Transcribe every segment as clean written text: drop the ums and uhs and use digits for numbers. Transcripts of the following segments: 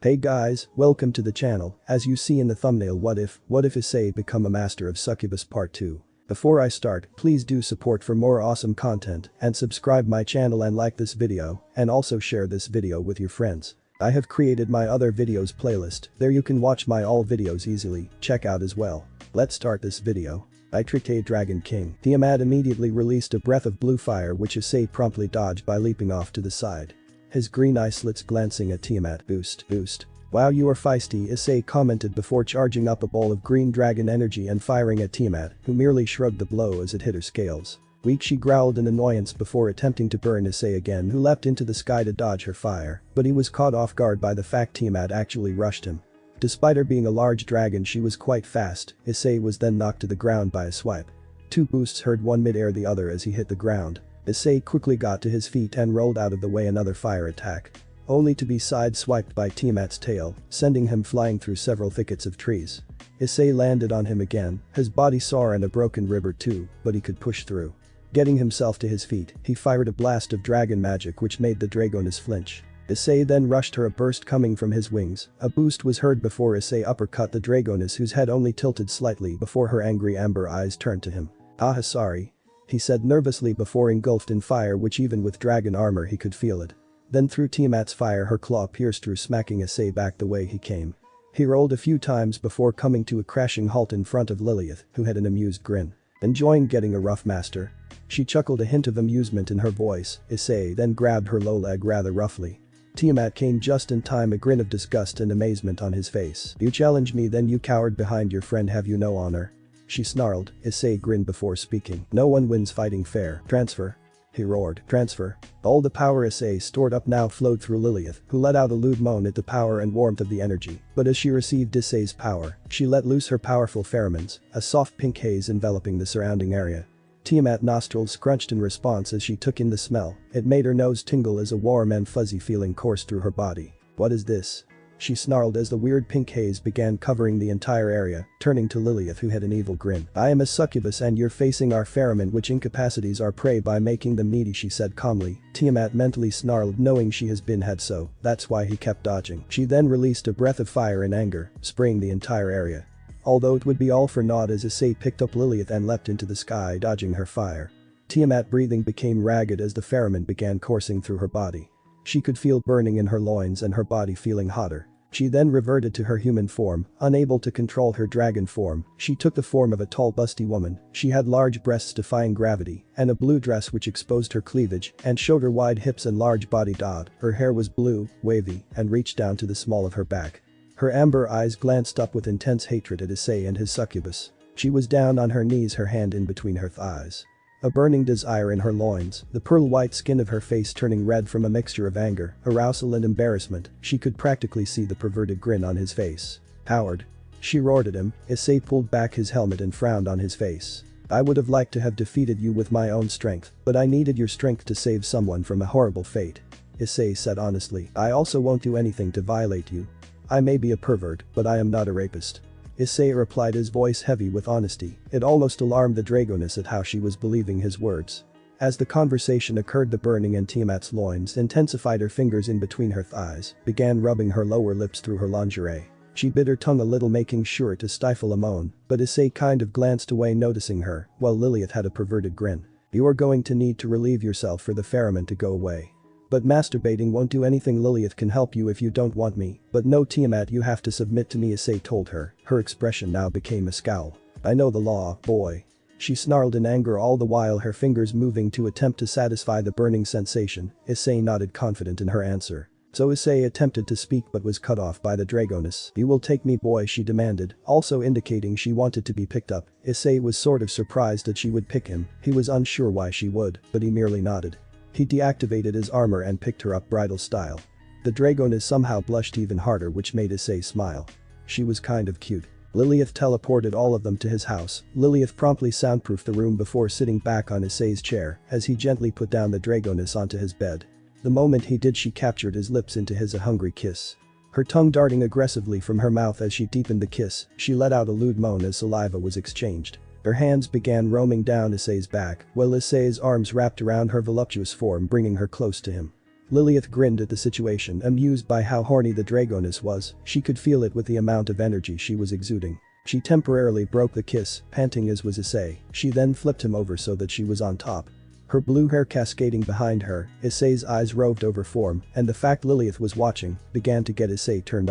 Hey guys, welcome to the channel. As you see in the thumbnail, what if Issei become a master of Succubus part 2. Before I start, please do support for more awesome content and subscribe my channel and like this video and also share this video with your friends. I have created my other videos playlist, there you can watch my all videos easily, check out as well. Let's start this video. Issei Dragon King. Tiamat immediately released a breath of blue fire which Issei promptly dodged by leaping off to the side. His green eye slits glancing at Tiamat. Boost. Wow, you are feisty, Issei commented before charging up a ball of green dragon energy and firing at Tiamat, who merely shrugged the blow as it hit her scales. Weak, she growled in annoyance before attempting to burn Issei again, who leapt into the sky to dodge her fire, but he was caught off guard by the fact Tiamat actually rushed him. Despite her being a large dragon, she was quite fast. Issei was then knocked to the ground by a swipe. Two boosts hurt, one mid-air, the other as he hit the ground. Issei quickly got to his feet and rolled out of the way another fire attack. Only to be side-swiped by Tiamat's tail, sending him flying through several thickets of trees. Issei landed on him again, his body sore and a broken rib or two, but he could push through. Getting himself to his feet, he fired a blast of dragon magic which made the Dragoness flinch. Issei then rushed her, a burst coming from his wings. A boost was heard before Issei uppercut the Dragoness, whose head only tilted slightly before her angry amber eyes turned to him. "Ah, sorry," he said nervously before engulfed in fire which even with dragon armor he could feel it. Then through Tiamat's fire her claw pierced through, smacking Issei back the way he came. He rolled a few times before coming to a crashing halt in front of Lilith, who had an amused grin. "Enjoying getting a rough, master?" She chuckled, a hint of amusement in her voice. Issei then grabbed her low leg rather roughly. Tiamat came just in time, a grin of disgust and amazement on his face. "You challenge me, then you cowered behind your friend, have you no honor?" she snarled. Issei grinned before speaking. "No one wins fighting fair. Transfer," he roared. "Transfer." All the power Issei stored up now flowed through Lilith, who let out a lewd moan at the power and warmth of the energy. But as she received Issei's power, she let loose her powerful pheromones, a soft pink haze enveloping the surrounding area. Tiamat's nostrils scrunched in response as she took in the smell. It made her nose tingle as a warm and fuzzy feeling coursed through her body. "What is this?" she snarled as the weird pink haze began covering the entire area, turning to Lilith, who had an evil grin. "I am a succubus and you're facing our pheromone which incapacitates our prey by making them needy," she said calmly. Tiamat mentally snarled, knowing she has been had, so that's why he kept dodging. She then released a breath of fire in anger, spraying the entire area. Although it would be all for naught as Issei picked up Lilith and leapt into the sky, dodging her fire. Tiamat breathing became ragged as the pheromone began coursing through her body. She could feel burning in her loins and her body feeling hotter. She then reverted to her human form, unable to control her dragon form. She took the form of a tall busty woman. She had large breasts defying gravity and a blue dress which exposed her cleavage and showed her wide hips and large body. Her hair was blue, wavy, and reached down to the small of her back. Her amber eyes glanced up with intense hatred at Issei and his succubus. She was down on her knees, her hand in between her thighs. A burning desire in her loins, the pearl-white skin of her face turning red from a mixture of anger, arousal and embarrassment. She could practically see the perverted grin on his face. "Coward," she roared at him. Issei pulled back his helmet and frowned on his face. "I would have liked to have defeated you with my own strength, but I needed your strength to save someone from a horrible fate," Issei said honestly. "I also won't do anything to violate you. I may be a pervert, but I am not a rapist," Issei replied, his voice heavy with honesty. It almost alarmed the Dragoness at how she was believing his words. As the conversation occurred, the burning in Tiamat's loins intensified. Her fingers in between her thighs began rubbing her lower lips through her lingerie. She bit her tongue a little, making sure to stifle a moan, but Issei kind of glanced away, noticing her, while Lilith had a perverted grin. "You are going to need to relieve yourself for the pheromone to go away. But masturbating won't do anything. Lilith can help you if you don't want me, but no, Tiamat, you have to submit to me," Issei told her. Her expression now became a scowl. "I know the law, boy," she snarled in anger, all the while her fingers moving to attempt to satisfy the burning sensation. Issei nodded, confident in her answer. So Issei attempted to speak but was cut off by the Dragoness. "You will take me, boy," she demanded, also indicating she wanted to be picked up. Issei was sort of surprised that she would pick him. He was unsure why she would, but he merely nodded. He deactivated his armor and picked her up bridal style. The Dragoness somehow blushed even harder, which made Issei smile. She was kind of cute. Lilith teleported all of them to his house. Lilith promptly soundproofed the room before sitting back on Issei's chair as he gently put down the Dragoness onto his bed. The moment he did, she captured his lips into his a hungry kiss. Her tongue darting aggressively from her mouth as she deepened the kiss, she let out a lewd moan as saliva was exchanged. Her hands began roaming down Issei's back, while Issei's arms wrapped around her voluptuous form, bringing her close to him. Lilith grinned at the situation, amused by how horny the Dragoness was. She could feel it with the amount of energy she was exuding. She temporarily broke the kiss, panting as was Issei. She then flipped him over so that she was on top. Her blue hair cascading behind her, Issei's eyes roved over form, and the fact Lilith was watching began to get Issei turned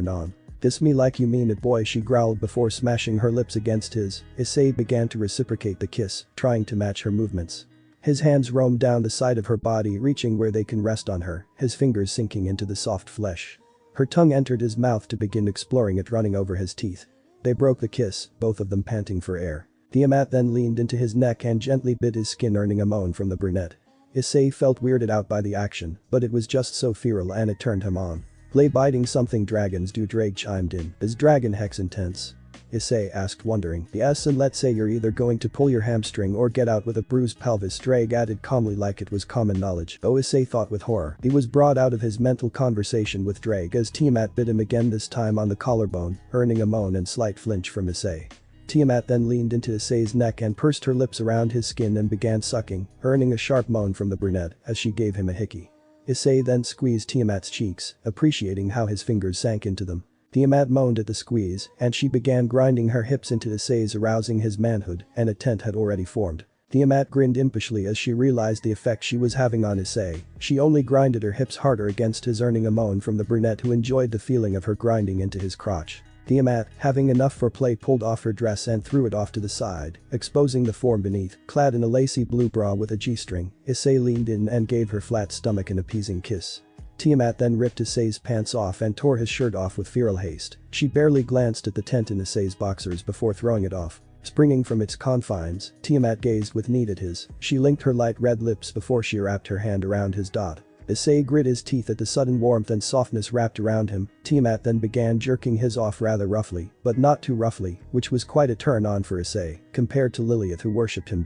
on. "This me like you mean it boy," she growled before smashing her lips against his. Issei began to reciprocate the kiss, trying to match her movements. His hands roamed down the side of her body, reaching where they can rest on her, his fingers sinking into the soft flesh. Her tongue entered his mouth to begin exploring it, running over his teeth. They broke the kiss, both of them panting for air. Tiamat then leaned into his neck and gently bit his skin, earning a moan from the brunette. Issei felt weirded out by the action, but it was just so feral and it turned him on. "Play biting something dragons do," Drake chimed in. "Is dragon hex intense?" Issei asked, wondering. "Yes, and let's say you're either going to pull your hamstring or get out with a bruised pelvis," Drake added calmly like it was common knowledge. Oh, Issei thought with horror. He was brought out of his mental conversation with Drake as Tiamat bit him again, this time on the collarbone, earning a moan and slight flinch from Issei. Tiamat then leaned into Issei's neck and pursed her lips around his skin and began sucking, earning a sharp moan from the brunette as she gave him a hickey. Issei then squeezed Tiamat's cheeks, appreciating how his fingers sank into them. Tiamat moaned at the squeeze, and she began grinding her hips into Issei's, arousing his manhood, and a tent had already formed. Tiamat grinned impishly as she realized the effect she was having on Issei. She only grinded her hips harder against his, earning a moan from the brunette who enjoyed the feeling of her grinding into his crotch. Tiamat, having enough for play, pulled off her dress and threw it off to the side, exposing the form beneath. Clad in a lacy blue bra with a G-string, Issei leaned in and gave her flat stomach an appeasing kiss. Tiamat then ripped Issei's pants off and tore his shirt off with feral haste. She barely glanced at the tent in Issei's boxers before throwing it off. Springing from its confines, Tiamat gazed with need at his. She linked her light red lips before she wrapped her hand around his dot. Issei grit his teeth at the sudden warmth and softness wrapped around him. Tiamat then began jerking his off rather roughly, but not too roughly, which was quite a turn on for Issei, compared to Lilith who worshipped him.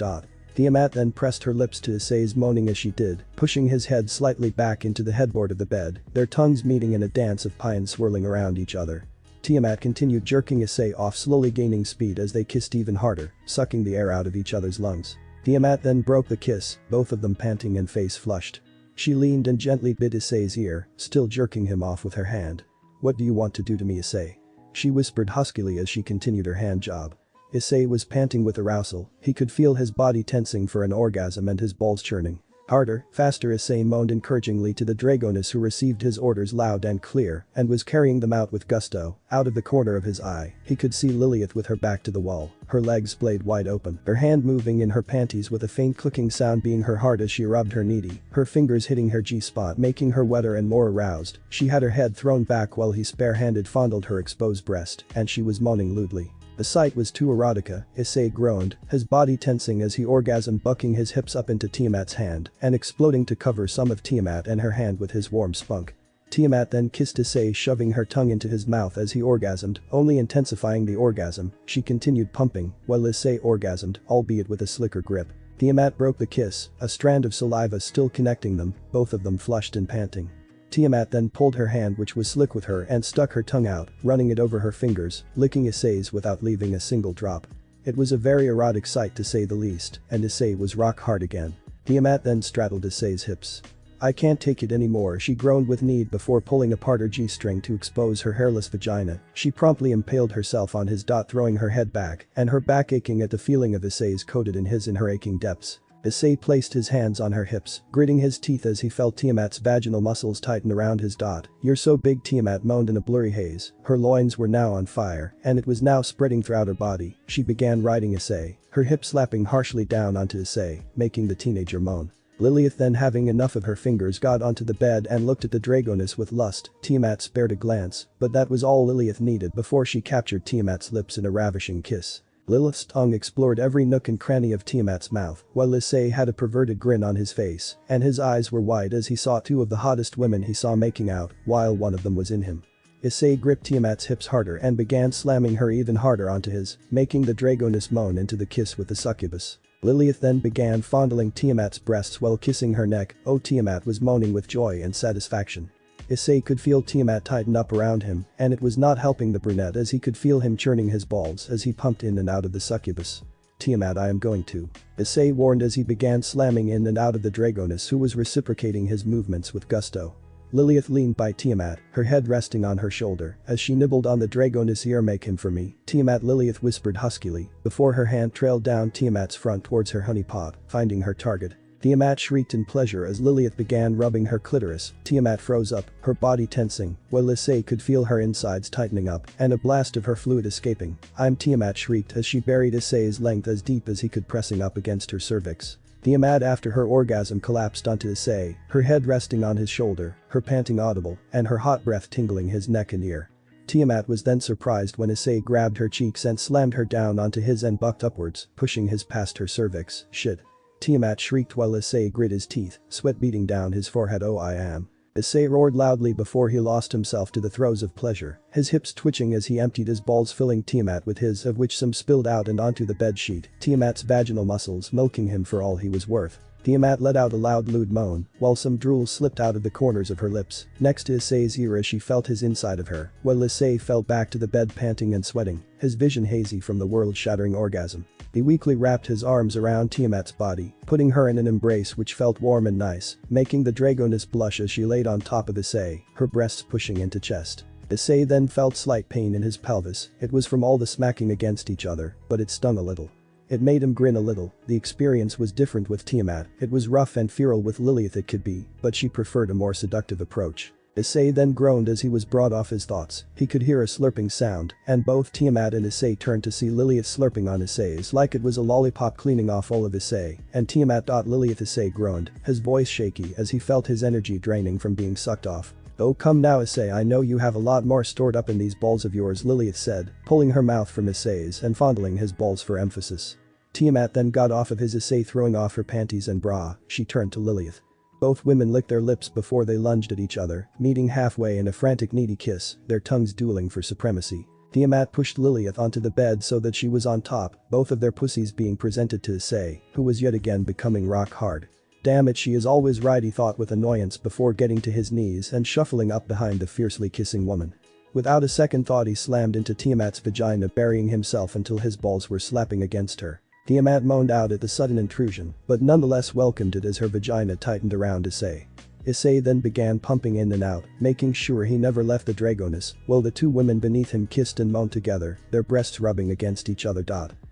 Tiamat then pressed her lips to Issei's, moaning as she did, pushing his head slightly back into the headboard of the bed, their tongues meeting in a dance of pie and swirling around each other. Tiamat continued jerking Issei off, slowly gaining speed as they kissed even harder, sucking the air out of each other's lungs. Tiamat then broke the kiss, both of them panting and face flushed. She leaned and gently bit Issei's ear, still jerking him off with her hand. "What do you want to do to me, Issei?" she whispered huskily as she continued her hand job. Issei was panting with arousal. He could feel his body tensing for an orgasm and his balls churning. "Harder, faster," Issei moaned encouragingly to the Dragoness, who received his orders loud and clear and was carrying them out with gusto. Out of the corner of his eye, he could see Lilith with her back to the wall, her legs splayed wide open, her hand moving in her panties with a faint clicking sound being her heart as she rubbed her needy, her fingers hitting her G-spot making her wetter and more aroused. She had her head thrown back while he spare-handed fondled her exposed breast, and she was moaning lewdly. The sight was too erotica, Issei groaned, his body tensing as he orgasmed, bucking his hips up into Tiamat's hand and exploding to cover some of Tiamat and her hand with his warm spunk. Tiamat then kissed Issei, shoving her tongue into his mouth as he orgasmed, only intensifying the orgasm. She continued pumping, while Issei orgasmed, albeit with a slicker grip. Tiamat broke the kiss, a strand of saliva still connecting them, both of them flushed and panting. Tiamat then pulled her hand, which was slick with her, and stuck her tongue out, running it over her fingers, licking Issei's without leaving a single drop. It was a very erotic sight to say the least, and Issei was rock hard again. Tiamat then straddled Issei's hips. "I can't take it anymore," she groaned with need before pulling apart her G-string to expose her hairless vagina. She promptly impaled herself on his dot, throwing her head back, and her back aching at the feeling of Issei's coated in his in her aching depths. Issei placed his hands on her hips, gritting his teeth as he felt Tiamat's vaginal muscles tighten around his dot. "You're so big," Tiamat moaned in a blurry haze. Her loins were now on fire, and it was now spreading throughout her body. She began riding Issei, her hip slapping harshly down onto Issei, making the teenager moan. Lilith then, having enough of her fingers, got onto the bed and looked at the Dragoness with lust. Tiamat spared a glance, but that was all Lilith needed before she captured Tiamat's lips in a ravishing kiss. Lilith's tongue explored every nook and cranny of Tiamat's mouth, while Issei had a perverted grin on his face, and his eyes were wide as he saw two of the hottest women he saw making out, while one of them was in him. Issei gripped Tiamat's hips harder and began slamming her even harder onto his, making the Dragoness moan into the kiss with the Succubus. Lilith then began fondling Tiamat's breasts while kissing her neck. Oh, Tiamat was moaning with joy and satisfaction. Issei could feel Tiamat tighten up around him, and it was not helping the brunette as he could feel him churning his balls as he pumped in and out of the Succubus. Tiamat, I am going to. Issei warned as he began slamming in and out of the Dragoness, who was reciprocating his movements with gusto. Lilith leaned by Tiamat, her head resting on her shoulder, as she nibbled on the Dragoness ear. Make him for me, Tiamat, Lilith whispered huskily, before her hand trailed down Tiamat's front towards her honeypot, finding her target. Tiamat shrieked in pleasure as Lilith began rubbing her clitoris. Tiamat froze up, her body tensing, while Issei could feel her insides tightening up and a blast of her fluid escaping. I'm Tiamat shrieked as she buried Issei's length as deep as he could, pressing up against her cervix. Tiamat after her orgasm collapsed onto Issei, her head resting on his shoulder, her panting audible, and her hot breath tingling his neck and ear. Tiamat was then surprised when Issei grabbed her cheeks and slammed her down onto his and bucked upwards, pushing his past her cervix. Shit. Tiamat shrieked while Issei grit his teeth, sweat beating down his forehead. Oh, I am. Issei roared loudly before he lost himself to the throes of pleasure, his hips twitching as he emptied his balls, filling Tiamat with his, of which some spilled out and onto the bed sheet, Tiamat's vaginal muscles milking him for all he was worth. Tiamat let out a loud lewd moan, while some drool slipped out of the corners of her lips, next to Issei's ear as she felt his inside of her, while Issei fell back to the bed panting and sweating, his vision hazy from the world-shattering orgasm. He weakly wrapped his arms around Tiamat's body, putting her in an embrace which felt warm and nice, making the Dragoness blush as she laid on top of Issei, her breasts pushing into chest. Issei then felt slight pain in his pelvis. It was from all the smacking against each other, but it stung a little. It made him grin a little. The experience was different with Tiamat. It was rough and feral with Lilith it could be, but she preferred a more seductive approach. Issei then groaned as he was brought off his thoughts. He could hear a slurping sound, and both Tiamat and Issei turned to see Lilith slurping on Issei's like it was a lollipop, cleaning off all of Issei, and Tiamat. Lilith. Issei groaned, his voice shaky as he felt his energy draining from being sucked off. Oh, come now, Issei, I know you have a lot more stored up in these balls of yours, Lilith said, pulling her mouth from Issei's and fondling his balls for emphasis. Tiamat then got off of his. Issei throwing off her panties and bra, she turned to Lilith. Both women licked their lips before they lunged at each other, meeting halfway in a frantic needy kiss, their tongues dueling for supremacy. Tiamat pushed Lilith onto the bed so that she was on top, both of their pussies being presented to Issei, who was yet again becoming rock hard. Damn it, she is always right, he thought with annoyance before getting to his knees and shuffling up behind the fiercely kissing woman. Without a second thought he slammed into Tiamat's vagina, burying himself until his balls were slapping against her. Tiamat moaned out at the sudden intrusion, but nonetheless welcomed it as her vagina tightened around Issei. Issei then began pumping in and out, making sure he never left the Dragoness, while the two women beneath him kissed and moaned together, their breasts rubbing against each other.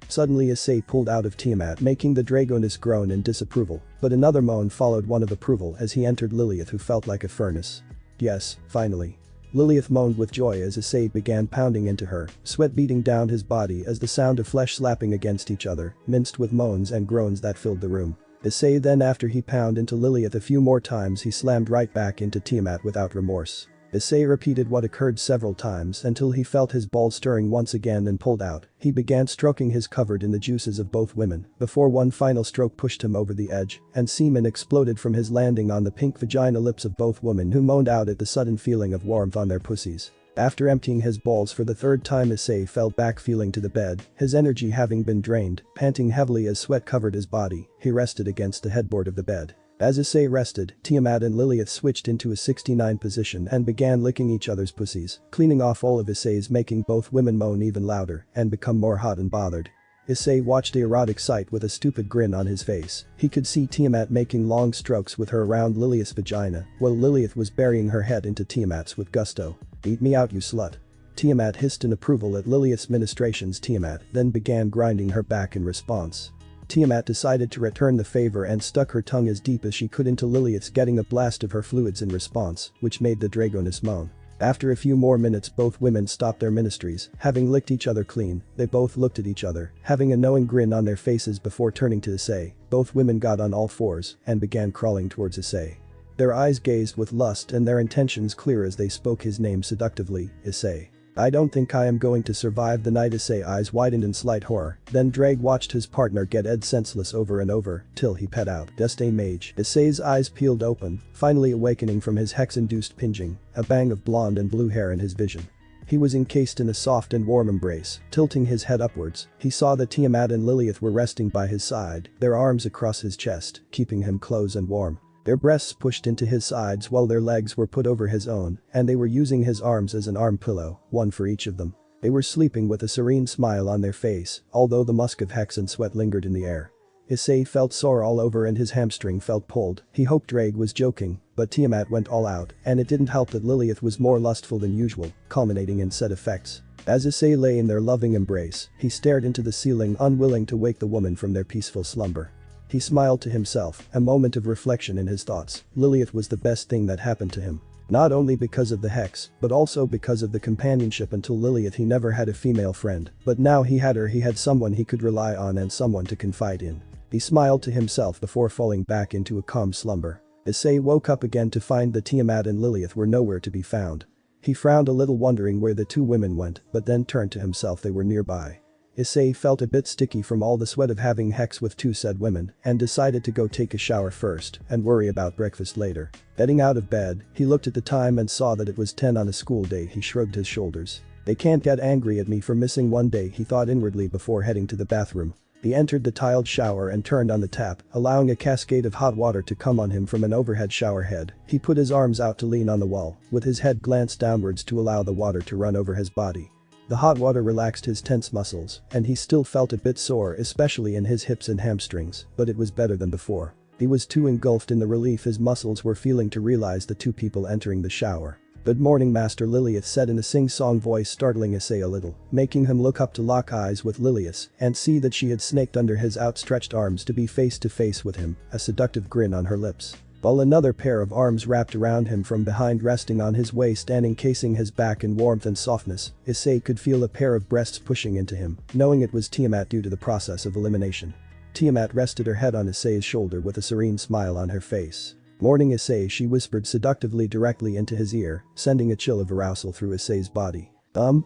Suddenly Issei pulled out of Tiamat, making the Dragoness groan in disapproval, but another moan followed one of approval as he entered Lilith, who felt like a furnace. Yes, finally. Lilith moaned with joy as Issei began pounding into her, sweat beating down his body as the sound of flesh slapping against each other, minced with moans and groans that filled the room. Issei then, after he pounded into Lilith a few more times, he slammed right back into Tiamat without remorse. Issei repeated what occurred several times until he felt his balls stirring once again and pulled out. He began stroking his covered in the juices of both women, before one final stroke pushed him over the edge, and semen exploded from his, landing on the pink vagina lips of both women, who moaned out at the sudden feeling of warmth on their pussies. After emptying his balls for the third time, Issei fell back feeling to the bed, his energy having been drained, panting heavily as sweat covered his body. He rested against the headboard of the bed. As Issei rested, Tiamat and Lilith switched into a 69 position and began licking each other's pussies, cleaning off all of Issei's, making both women moan even louder and become more hot and bothered. Issei watched the erotic sight with a stupid grin on his face. He could see Tiamat making long strokes with her around Lilith's vagina, while Lilith was burying her head into Tiamat's with gusto. "Eat me out, you slut." Tiamat hissed in approval at Lilith's ministrations. Tiamat then began grinding her back in response. Tiamat decided to return the favor and stuck her tongue as deep as she could into Lilith's, getting a blast of her fluids in response, which made the Dragoness moan. After a few more minutes, both women stopped their ministries, having licked each other clean. They both looked at each other, having a knowing grin on their faces before turning to Issei. Both women got on all fours and began crawling towards Issei. Their eyes gazed with lust and their intentions clear as they spoke his name seductively, Issei. "I don't think I am going to survive the night." Issei eyes widened in slight horror, then Drake watched his partner get Ed senseless over and over, till he pet out, "Deste mage." Issei's eyes peeled open, finally awakening from his hex-induced pinging, a bang of blonde and blue hair in his vision. He was encased in a soft and warm embrace. Tilting his head upwards, he saw that Tiamat and Lilith were resting by his side, their arms across his chest, keeping him close and warm. Their breasts pushed into his sides while their legs were put over his own, and they were using his arms as an arm pillow, one for each of them. They were sleeping with a serene smile on their face, although the musk of hex and sweat lingered in the air. Issei felt sore all over and his hamstring felt pulled. He hoped Drake was joking, but Tiamat went all out, and it didn't help that Lilith was more lustful than usual, culminating in said effects. As Issei lay in their loving embrace, he stared into the ceiling, unwilling to wake the woman from their peaceful slumber. He smiled to himself, a moment of reflection in his thoughts. Lilith was the best thing that happened to him. Not only because of the hex, but also because of the companionship. Until Lilith he never had a female friend, but now he had her. He had someone he could rely on and someone to confide in. He smiled to himself before falling back into a calm slumber. Issei woke up again to find that Tiamat and Lilith were nowhere to be found. He frowned a little, wondering where the two women went, but then turned to himself. They were nearby. Issei felt a bit sticky from all the sweat of having hex with two said women and decided to go take a shower first and worry about breakfast later. Getting out of bed, he looked at the time and saw that it was 10 on a school day. He shrugged his shoulders. They can't get angry at me for missing one day, he thought inwardly before heading to the bathroom. He entered the tiled shower and turned on the tap, allowing a cascade of hot water to come on him from an overhead shower head. He put his arms out to lean on the wall, with his head glanced downwards to allow the water to run over his body. The hot water relaxed his tense muscles, and he still felt a bit sore, especially in his hips and hamstrings, but it was better than before. He was too engulfed in the relief his muscles were feeling to realize the two people entering the shower. "Good morning, Master," Lilith said in a sing-song voice, startling Issei a little, making him look up to lock eyes with Lilith and see that she had snaked under his outstretched arms to be face to face with him, a seductive grin on her lips. While another pair of arms wrapped around him from behind, resting on his waist and encasing his back in warmth and softness, Issei could feel a pair of breasts pushing into him, knowing it was Tiamat due to the process of elimination. Tiamat rested her head on Issei's shoulder with a serene smile on her face. "Morning, Issei," she whispered seductively directly into his ear, sending a chill of arousal through Issei's body.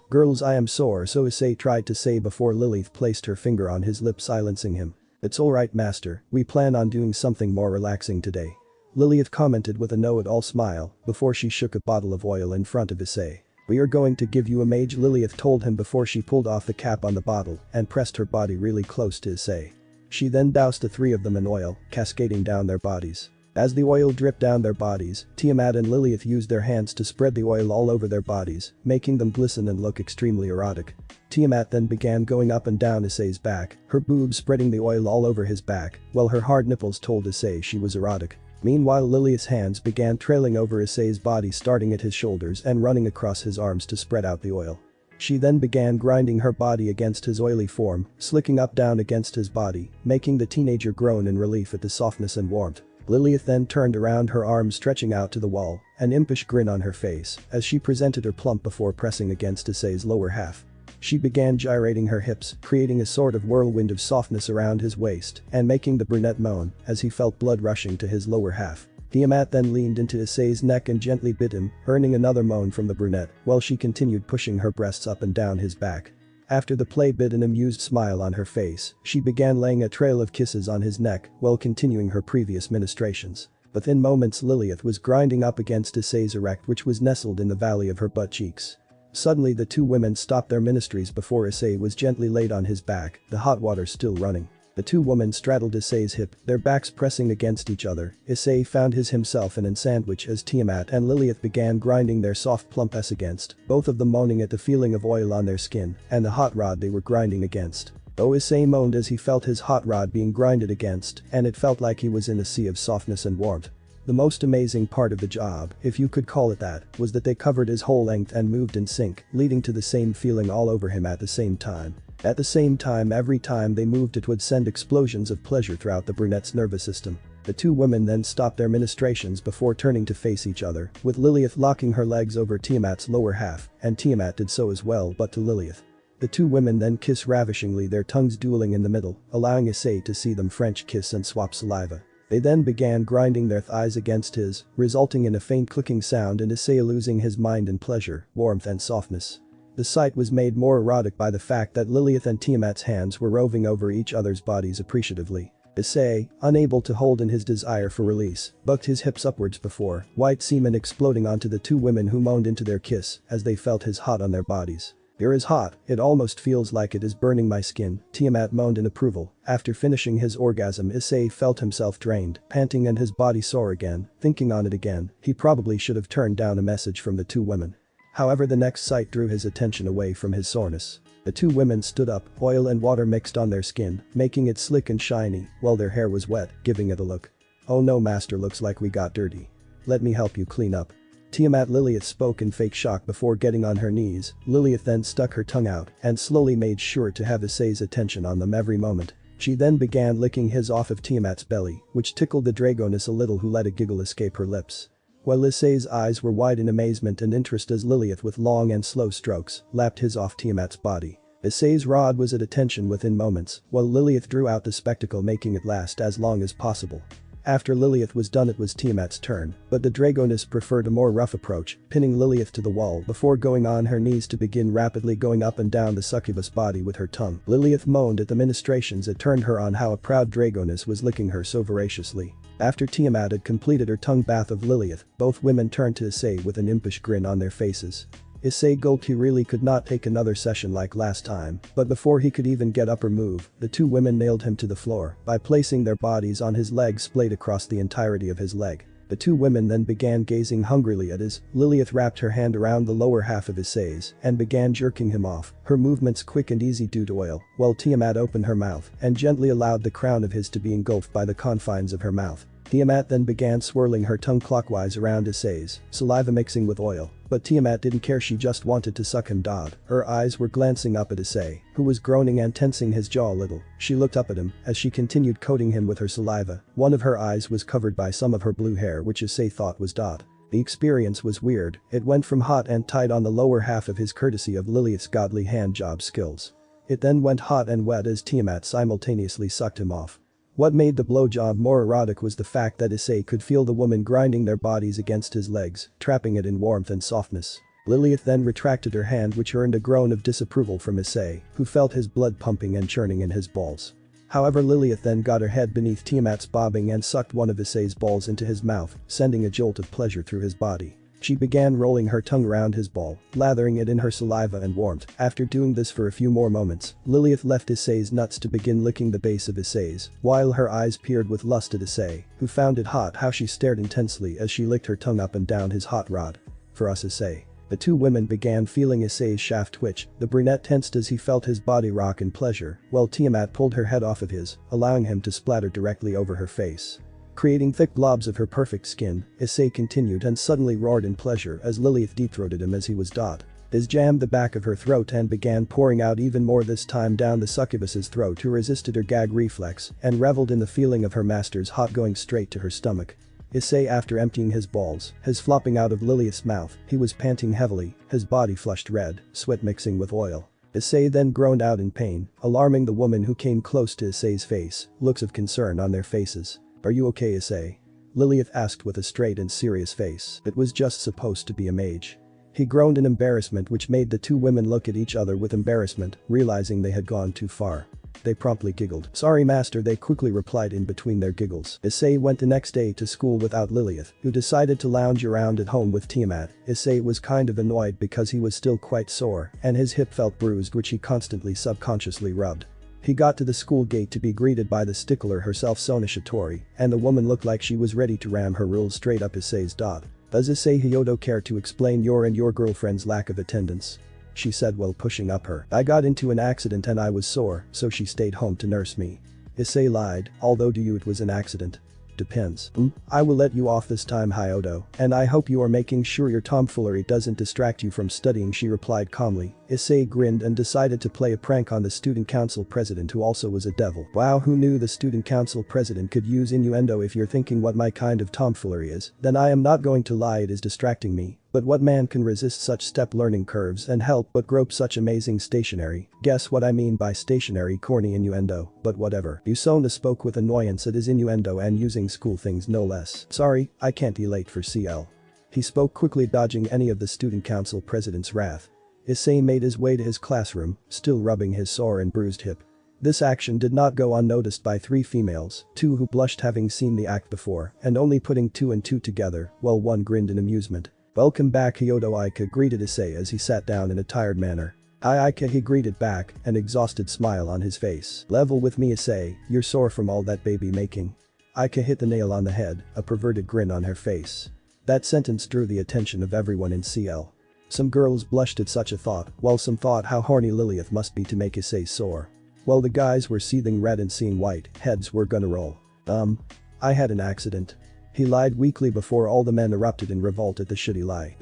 Girls, I am sore," so Issei tried to say before Lilith placed her finger on his lip, silencing him. "It's alright, Master, we plan on doing something more relaxing today," Lilith commented with a know-it-all smile before she shook a bottle of oil in front of Issei. "We are going to give you a mage," Lilith told him before she pulled off the cap on the bottle and pressed her body really close to Issei. She then doused the three of them in oil, cascading down their bodies. As the oil dripped down their bodies, Tiamat and Lilith used their hands to spread the oil all over their bodies, making them glisten and look extremely erotic. Tiamat then began going up and down Issei's back, her boobs spreading the oil all over his back, while her hard nipples told Issei she was erotic. Meanwhile, Lilith's hands began trailing over Issei's body, starting at his shoulders and running across his arms to spread out the oil. She then began grinding her body against his oily form, slicking up down against his body, making the teenager groan in relief at the softness and warmth. Lilith then turned around, her arms stretching out to the wall, an impish grin on her face as she presented her plump before pressing against Issei's lower half. She began gyrating her hips, creating a sort of whirlwind of softness around his waist and making the brunette moan as he felt blood rushing to his lower half. Tiamat then leaned into Issei's neck and gently bit him, earning another moan from the brunette while she continued pushing her breasts up and down his back. After the play bit an amused smile on her face, she began laying a trail of kisses on his neck while continuing her previous ministrations. Within moments, Lilith was grinding up against Issei's erect, which was nestled in the valley of her butt cheeks. Suddenly the two women stopped their ministries before Issei was gently laid on his back, the hot water still running. The two women straddled Issei's hip, their backs pressing against each other. Issei found himself in a sandwich as Tiamat and Lilith began grinding their soft plump ass against, both of them moaning at the feeling of oil on their skin and the hot rod they were grinding against. Though Issei moaned as he felt his hot rod being grinded against, and it felt like he was in a sea of softness and warmth. The most amazing part of the job, if you could call it that, was that they covered his whole length and moved in sync, leading to the same feeling all over him at the same time. At the same time, every time they moved it would send explosions of pleasure throughout the brunette's nervous system. The two women then stopped their ministrations before turning to face each other, with Lilith locking her legs over Tiamat's lower half, and Tiamat did so as well, but to Lilith. The two women then kiss ravishingly, their tongues dueling in the middle, allowing Issei to see them French kiss and swap saliva. They then began grinding their thighs against his, resulting in a faint clicking sound and Issei losing his mind in pleasure, warmth and softness. The sight was made more erotic by the fact that Lilith and Tiamat's hands were roving over each other's bodies appreciatively. Issei, unable to hold in his desire for release, bucked his hips upwards before, white semen exploding onto the two women who moaned into their kiss as they felt his hot on their bodies. "You're as hot, it almost feels like it is burning my skin," Tiamat moaned in approval. After finishing his orgasm, Issei felt himself drained, panting and his body sore again. Thinking on it again, he probably should have turned down a message from the two women. However, the next sight drew his attention away from his soreness. The two women stood up, oil and water mixed on their skin, making it slick and shiny, while their hair was wet, giving it a look. "Oh no, master, looks like we got dirty. Let me help you clean up." Tiamat Lilith spoke in fake shock before getting on her knees. Lilith then stuck her tongue out and slowly made sure to have Issei's attention on them every moment. She then began licking his off of Tiamat's belly, which tickled the dragoness a little, who let a giggle escape her lips. While Issei's eyes were wide in amazement and interest as Lilith with long and slow strokes lapped his off Tiamat's body. Issei's rod was at attention within moments, while Lilith drew out the spectacle, making it last as long as possible. After Lilith was done, it was Tiamat's turn, but the dragoness preferred a more rough approach, pinning Lilith to the wall before going on her knees to begin rapidly going up and down the succubus body with her tongue. Lilith moaned at the ministrations it turned her on how a proud dragoness was licking her so voraciously. After Tiamat had completed her tongue bath of Lilith, both women turned to Issei with an impish grin on their faces. Issei gulped. He really could not take another session like last time, but before he could even get up or move, the two women nailed him to the floor by placing their bodies on his legs splayed across the entirety of his leg. The two women then began gazing hungrily at his. Lilith wrapped her hand around the lower half of Issei's and began jerking him off, her movements quick and easy due to oil, while Tiamat opened her mouth and gently allowed the crown of his to be engulfed by the confines of her mouth. Tiamat then began swirling her tongue clockwise around Issei's, saliva mixing with oil, but Tiamat didn't care, she just wanted to suck him. Her eyes were glancing up at Issei, who was groaning and tensing his jaw a little. She looked up at him as she continued coating him with her saliva. One of her eyes was covered by some of her blue hair, which Issei thought was . The experience was weird. It went from hot and tight on the lower half of his courtesy of Lilith's godly hand job skills. It then went hot and wet as Tiamat simultaneously sucked him off. What made the blowjob more erotic was the fact that Issei could feel the woman grinding their bodies against his legs, trapping it in warmth and softness. Lilith then retracted her hand, which earned a groan of disapproval from Issei, who felt his blood pumping and churning in his balls. However, Lilith then got her head beneath Tiamat's bobbing and sucked one of Issei's balls into his mouth, sending a jolt of pleasure through his body. She began rolling her tongue around his ball, lathering it in her saliva and warmth. After doing this for a few more moments, Lilith left Issei's nuts to begin licking the base of Issei's, while her eyes peered with lust at Issei, who found it hot how she stared intensely as she licked her tongue up and down his hot rod. "For us, Issei." The two women began feeling Issei's shaft twitch. The brunette tensed as he felt his body rock in pleasure, while Tiamat pulled her head off of his, allowing him to splatter directly over her face. Creating thick blobs of her perfect skin, Issei continued and suddenly roared in pleasure as Lilith deep-throated him as he was . His jammed the back of her throat and began pouring out even more, this time down the succubus's throat, who resisted her gag reflex and reveled in the feeling of her master's hot going straight to her stomach. Issei, after emptying his balls, his flopping out of Lilith's mouth, he was panting heavily, his body flushed red, sweat mixing with oil. Issei then groaned out in pain, alarming the woman who came close to Issei's face, looks of concern on their faces. "Are you okay, Issei?" Lilith asked with a straight and serious face. "It was just supposed to be a mage." He groaned in embarrassment, which made the two women look at each other with embarrassment, realizing they had gone too far. They promptly giggled. "Sorry, master," they quickly replied in between their giggles. Issei went the next day to school without Lilith, who decided to lounge around at home with Tiamat. Issei was kind of annoyed because he was still quite sore and his hip felt bruised, which he constantly subconsciously rubbed. He got to the school gate to be greeted by the stickler herself, Sona Shitori, and the woman looked like she was ready to ram her rules straight up Issei's . "Does Issei Hyoudou care to explain your and your girlfriend's lack of attendance?" she said while pushing up her. "I got into an accident and I was sore, so she stayed home to nurse me." Issei lied, "Although to you it was an accident." "Depends. I will let you off this time, Hyoudou, and I hope you are making sure your tomfoolery doesn't distract you from studying," she replied calmly. Issei grinned and decided to play a prank on the student council president, who also was a devil. Wow, who knew the student council president could use innuendo? If you're thinking what my kind of tomfoolery is, then I am not going to lie, it is distracting me. But what man can resist such step learning curves and help but grope such amazing stationery? Guess what I mean by stationary? Corny innuendo, but whatever. Usona spoke with annoyance at his innuendo and using school things no less. "Sorry, I can't be late for CL." He spoke quickly, dodging any of the student council president's wrath. Issei made his way to his classroom, still rubbing his sore and bruised hip. This action did not go unnoticed by three females, two who blushed having seen the act before and only putting two and two together, while one grinned in amusement. "Welcome back, Hyoudou," Aika greeted Issei as he sat down in a tired manner. "Hi, Aika," he greeted back, an exhausted smile on his face. "Level with me, Issei, you're sore from all that baby making." Aika hit the nail on the head, a perverted grin on her face. That sentence drew the attention of everyone in CL. Some girls blushed at such a thought, while some thought how horny Lilith must be to make Issei sore. While the guys were seething red and seeing white, heads were gonna roll. I had an accident. He lied weakly before all the men erupted in revolt at the shitty lie.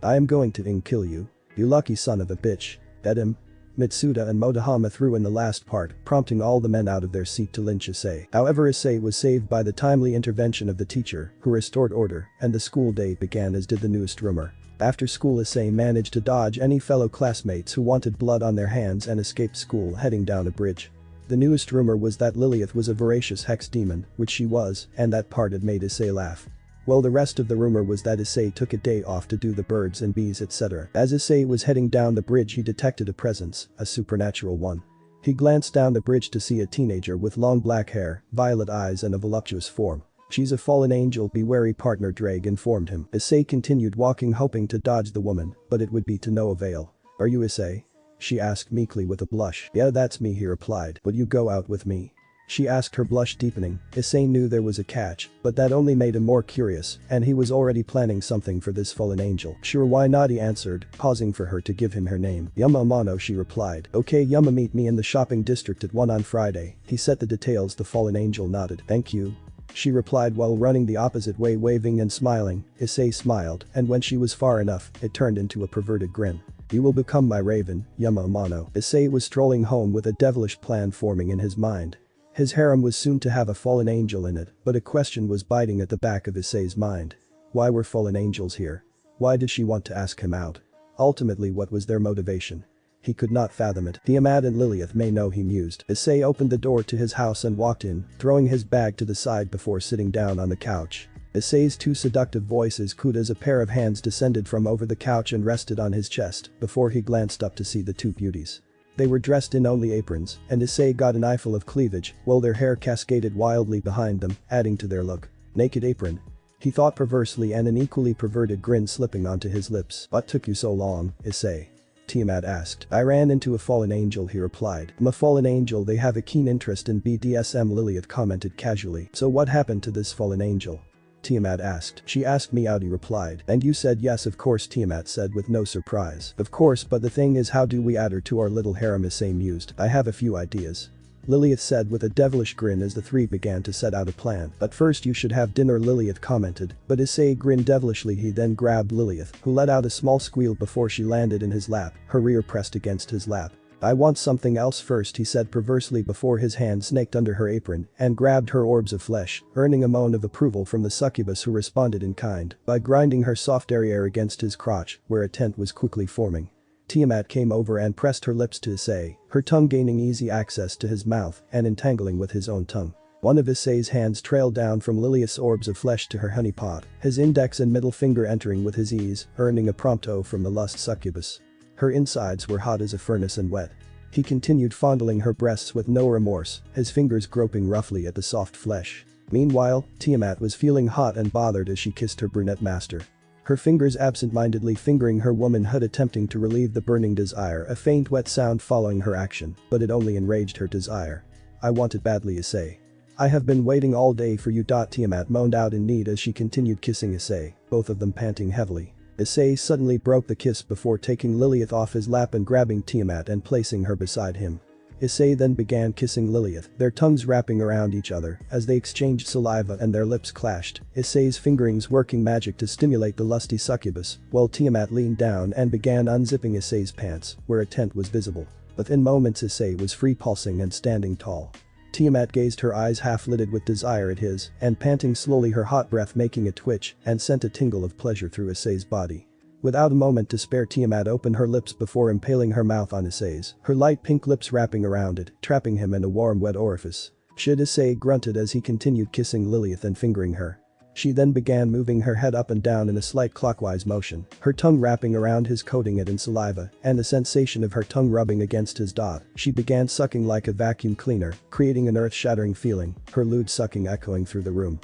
I am going to kill you. You lucky son of a bitch. Bet him. Mitsuda and Motohama threw in the last part, prompting all the men out of their seat to lynch Issei. However, Issei was saved by the timely intervention of the teacher, who restored order, and the school day began as did the newest rumor. After school, Issei managed to dodge any fellow classmates who wanted blood on their hands and escaped school heading down a bridge. The newest rumor was that Lilith was a voracious hex demon, which she was, and that part had made Issei laugh. Well, the rest of the rumor was that Issei took a day off to do the birds and bees etc. As Issei was heading down the bridge, he detected a presence, a supernatural one. He glanced down the bridge to see a teenager with long black hair, violet eyes and a voluptuous form. She's a fallen angel, be wary, partner Drake informed him. Issei continued walking, hoping to dodge the woman, but it would be to no avail. Are you Issei? She asked meekly with a blush. Yeah, that's me, he replied. Would you go out with me? She asked, her blush deepening. Issei knew there was a catch, but that only made him more curious, and he was already planning something for this fallen angel. Sure, why not, he answered, pausing for her to give him her name. Yuma Amano, she replied. Okay Yuma, meet me in the shopping district at 1 on Friday. He set the details. The fallen angel nodded. Thank you. She replied while running the opposite way, waving and smiling. Issei smiled, and when she was far enough, it turned into a perverted grin. You will become my raven, Yuma Amano. Issei was strolling home with a devilish plan forming in his mind. His harem was soon to have a fallen angel in it, but a question was biting at the back of Issei's mind. Why were fallen angels here? Why did she want to ask him out? Ultimately, what was their motivation? He could not fathom it. Tiamat and Lilith may know, he mused. Issei opened the door to his house and walked in, throwing his bag to the side before sitting down on the couch. Issei's two seductive voices cooed as a pair of hands descended from over the couch and rested on his chest before he glanced up to see the two beauties. They were dressed in only aprons, and Issei got an eyeful of cleavage, while their hair cascaded wildly behind them, adding to their look. Naked apron? He thought perversely, and an equally perverted grin slipping onto his lips. What took you so long, Issei? Tiamat asked. I ran into a fallen angel, he replied. A fallen angel? They have a keen interest in BDSM, Lilith commented casually. So what happened to this fallen angel? Tiamat asked. She asked me out, he replied. And you said yes, of course, Tiamat said with no surprise. Of course, but the thing is, how do we add her to our little harem? Issei mused. I have a few ideas. Lilith said with a devilish grin as the three began to set out a plan. But first you should have dinner, Lilith commented, but Issei grinned devilishly. He then grabbed Lilith, who let out a small squeal before she landed in his lap, her rear pressed against his lap. I want something else first, he said perversely before his hand snaked under her apron and grabbed her orbs of flesh, earning a moan of approval from the succubus, who responded in kind by grinding her soft derriere against his crotch, where a tent was quickly forming. Tiamat came over and pressed her lips to Issei, her tongue gaining easy access to his mouth and entangling with his own tongue. One of Issei's hands trailed down from Lilith's orbs of flesh to her honey pot, his index and middle finger entering with his ease, earning a prompto from the lust succubus. Her insides were hot as a furnace and wet. He continued fondling her breasts with no remorse, his fingers groping roughly at the soft flesh. Meanwhile, Tiamat was feeling hot and bothered as she kissed her brunette master. Her fingers absent-mindedly fingering her womanhood, attempting to relieve the burning desire, a faint wet sound following her action, but it only enraged her desire. I want it badly, Issei. I have been waiting all day for you. Tiamat moaned out in need as she continued kissing Issei, both of them panting heavily. Issei suddenly broke the kiss before taking Lilith off his lap and grabbing Tiamat and placing her beside him. Issei then began kissing Lilith, their tongues wrapping around each other as they exchanged saliva and their lips clashed, Issei's fingerings working magic to stimulate the lusty succubus, while Tiamat leaned down and began unzipping Issei's pants, where a tent was visible. Within moments Issei was free pulsing and standing tall. Tiamat gazed, her eyes half-lidded with desire at his, and panting slowly, her hot breath making a twitch and sent a tingle of pleasure through Issei's body. Without a moment to spare, Tiamat opened her lips before impaling her mouth on Issei's, her light pink lips wrapping around it, trapping him in a warm wet orifice. Shit, Issei grunted as he continued kissing Lilith and fingering her. She then began moving her head up and down in a slight clockwise motion, her tongue wrapping around his, coating it in saliva, and the sensation of her tongue rubbing against his dot. She began sucking like a vacuum cleaner, creating an earth-shattering feeling, her lewd sucking echoing through the room.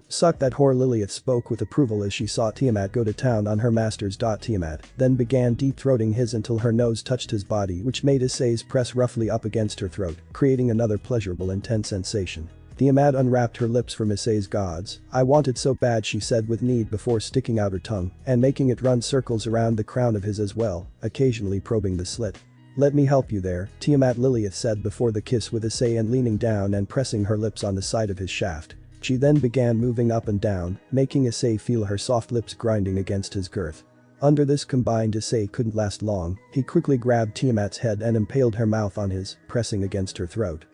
Suck that whore, Lilith spoke with approval as she saw Tiamat go to town on her master's. Tiamat then began deep-throating his until her nose touched his body, which made Issei's press roughly up against her throat, creating another pleasurable intense sensation. Tiamat unwrapped her lips from Issei's gods. "I want it so bad," she said with need before sticking out her tongue and making it run circles around the crown of his as well, occasionally probing the slit. "Let me help you there," Tiamat Lilith said before the kiss with Issei and leaning down and pressing her lips on the side of his shaft. She then began moving up and down, making Issei feel her soft lips grinding against his girth. Under this combined, Issei couldn't last long. He quickly grabbed Tiamat's head and impaled her mouth on his, pressing against her throat.